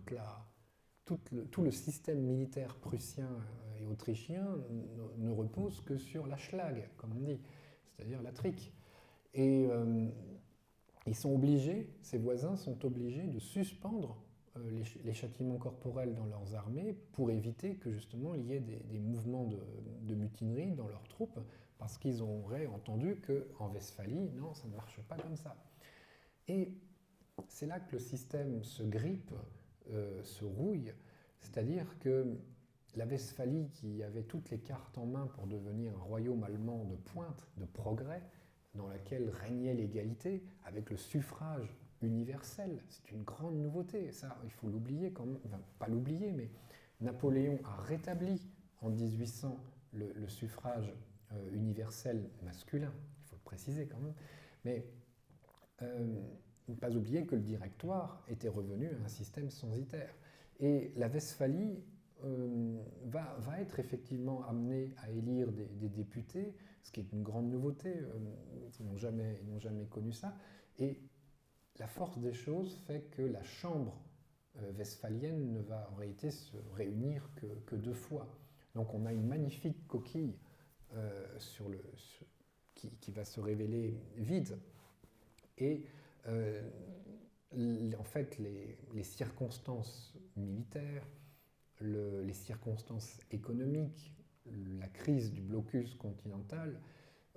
le système militaire prussien et autrichien ne repose que sur la Schlag, comme on dit. c'est-à-dire la trique. Et ils sont obligés, ces voisins sont obligés de suspendre les châtiments corporels dans leurs armées pour éviter que justement il y ait des mouvements de mutinerie dans leurs troupes, parce qu'ils auraient entendu qu'en Westphalie, non, ça ne marche pas comme ça. Et c'est là que le système se grippe, se rouille, c'est-à-dire que la Westphalie, qui avait toutes les cartes en main pour devenir un royaume allemand de pointe, de progrès, dans lequel régnait l'égalité, avec le suffrage universel, c'est une grande nouveauté. Ça, il faut l'oublier quand même, enfin, pas l'oublier, mais Napoléon a rétabli en 1800 le suffrage universel masculin, il faut le préciser quand même, mais ne pas oublier que le directoire était revenu à un système censitaire. Et la Westphalie va être effectivement amenée à élire des députés, ce qui est une grande nouveauté, ils n'ont jamais connu ça. Et la force des choses fait que la chambre westphalienne ne va en réalité se réunir que 2 fois. Donc on a une magnifique coquille qui va se révéler vide. Et en fait, les circonstances militaires, les circonstances économiques, la crise du blocus continental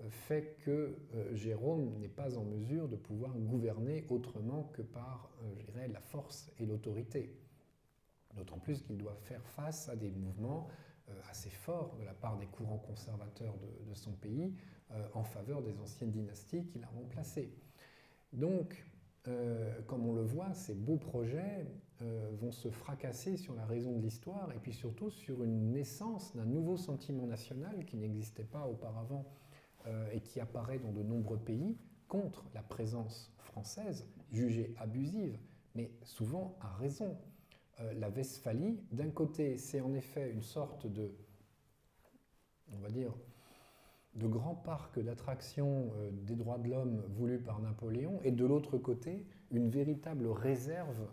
fait que Jérôme n'est pas en mesure de pouvoir gouverner autrement que par, je dirais, la force et l'autorité. D'autant plus qu'il doit faire face à des mouvements assez forts de la part des courants conservateurs de son pays en faveur des anciennes dynasties qu'il a remplacées. Donc, comme on le voit, ces beaux projets vont se fracasser sur la raison de l'histoire et puis surtout sur une naissance d'un nouveau sentiment national qui n'existait pas auparavant et qui apparaît dans de nombreux pays contre la présence française, jugée abusive, mais souvent à raison. La Westphalie, d'un côté, c'est en effet une sorte de, on va dire, de grands parcs d'attractions des droits de l'homme voulus par Napoléon, et de l'autre côté, une véritable réserve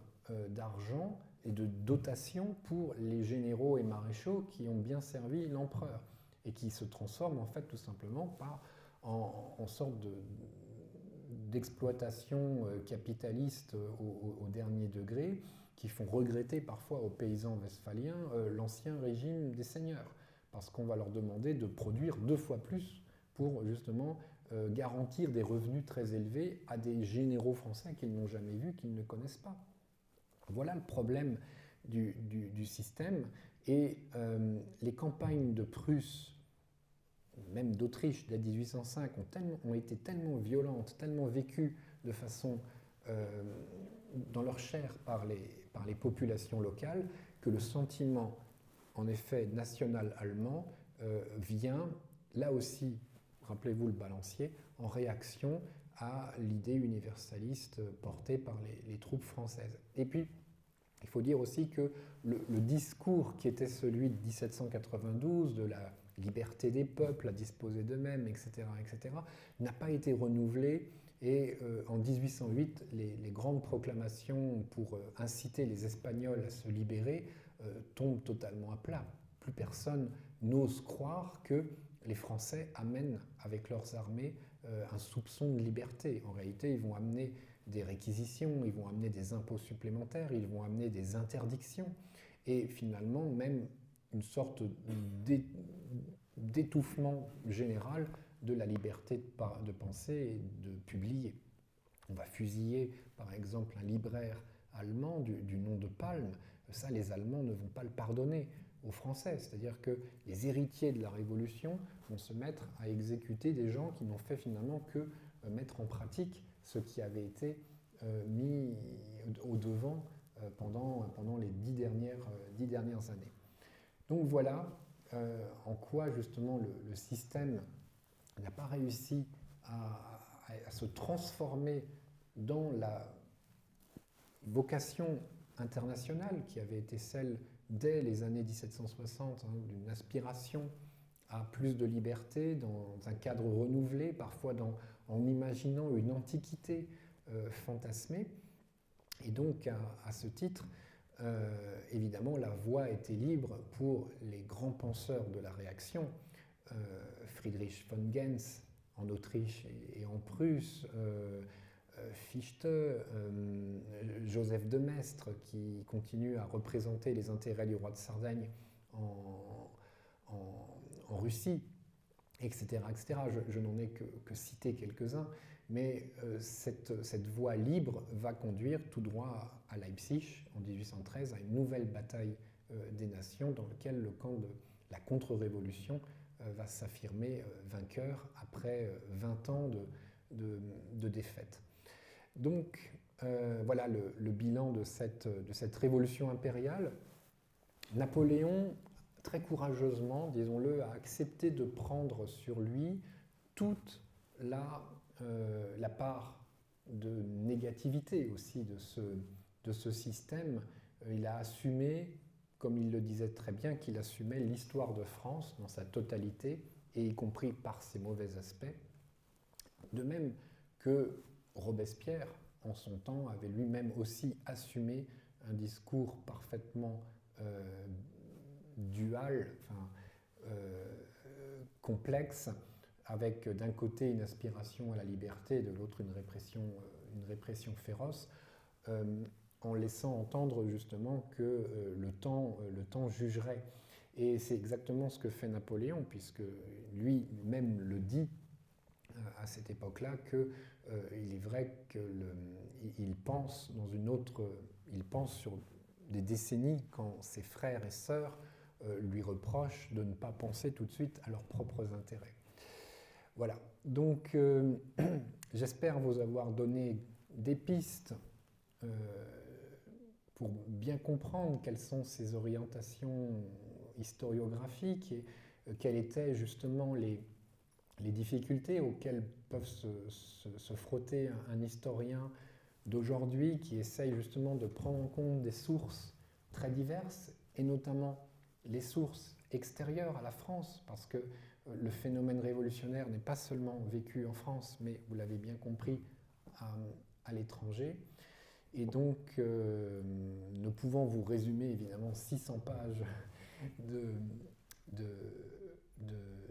d'argent et de dotation pour les généraux et maréchaux qui ont bien servi l'empereur, et qui se transforment en fait tout simplement en sorte d'exploitation capitaliste au dernier degré, qui font regretter parfois aux paysans westphaliens l'ancien régime des seigneurs, parce qu'on va leur demander de produire 2 fois plus pour justement garantir des revenus très élevés à des généraux français qu'ils n'ont jamais vus, qu'ils ne connaissent pas. Voilà le problème du système. Et les campagnes de Prusse, même d'Autriche dès 1805, ont été tellement violentes, tellement vécues de façon dans leur chair par les populations locales, que le sentiment, en effet, national allemand vient, là aussi, rappelez-vous le balancier, en réaction à l'idée universaliste portée par les troupes françaises. Et puis, il faut dire aussi que le discours qui était celui de 1792, de la liberté des peuples à disposer d'eux-mêmes, etc., n'a pas été renouvelé. Et en 1808, les grandes proclamations pour inciter les Espagnols à se libérer tombent totalement à plat. Plus personne n'ose croire que les Français amènent avec leurs armées un soupçon de liberté. En réalité, ils vont amener des réquisitions, ils vont amener des impôts supplémentaires, ils vont amener des interdictions et finalement même une sorte d'étouffement général de la liberté de penser et de publier. On va fusiller par exemple un libraire allemand du nom de Palm. Ça, les Allemands ne vont pas le pardonner aux Français. C'est-à-dire que les héritiers de la Révolution vont se mettre à exécuter des gens qui n'ont fait finalement que mettre en pratique ce qui avait été mis au devant pendant les 10 dernières années. Donc voilà en quoi justement le système n'a pas réussi à se transformer dans la vocation internationale qui avait été celle dès les années 1760, d'une aspiration à plus de liberté dans un cadre renouvelé, parfois en imaginant une antiquité fantasmée. Et donc, à ce titre, évidemment, la voie était libre pour les grands penseurs de la réaction, Friedrich von Gentz en Autriche et en Prusse, Fichte, Joseph de Maistre, qui continue à représenter les intérêts du roi de Sardaigne en Russie, etc. etc. Je n'en ai que cité quelques-uns, mais cette voie libre va conduire tout droit à Leipzig en 1813 à une nouvelle bataille des nations dans laquelle le camp de la contre-révolution va s'affirmer vainqueur après 20 ans de défaite. Donc voilà le bilan de cette révolution impériale. Napoléon, très courageusement, disons-le, a accepté de prendre sur lui toute la part de négativité aussi de ce système. Il a assumé, comme il le disait très bien, qu'il assumait l'histoire de France dans sa totalité, et y compris par ses mauvais aspects. De même que Robespierre, en son temps, avait lui-même aussi assumé un discours parfaitement dual, complexe, avec d'un côté une aspiration à la liberté et de l'autre une répression féroce, en laissant entendre justement que le temps jugerait. Et c'est exactement ce que fait Napoléon, puisque lui-même le dit à cette époque-là, qu'il est vrai qu'il pense il pense sur des décennies quand ses frères et sœurs lui reprochent de ne pas penser tout de suite à leurs propres intérêts. Voilà, donc j'espère vous avoir donné des pistes pour bien comprendre quelles sont ces orientations historiographiques et quelles étaient justement les difficultés auxquelles peuvent se frotter un historien d'aujourd'hui qui essaye justement de prendre en compte des sources très diverses, et notamment les sources extérieures à la France, parce que le phénomène révolutionnaire n'est pas seulement vécu en France, mais vous l'avez bien compris, à l'étranger. Et donc, ne pouvant vous résumer évidemment 600 pages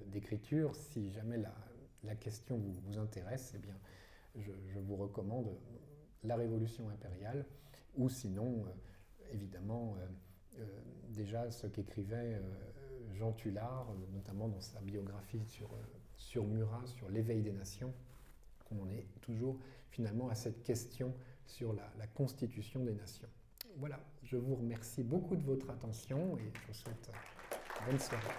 d'écriture, si jamais la question vous intéresse, eh bien, je vous recommande La Révolution impériale, ou sinon, évidemment, déjà ce qu'écrivait Jean Tullard, notamment dans sa biographie sur Murat, sur l'éveil des nations, qu'on en est toujours finalement à cette question sur la constitution des nations. Voilà, je vous remercie beaucoup de votre attention et je vous souhaite bonne soirée.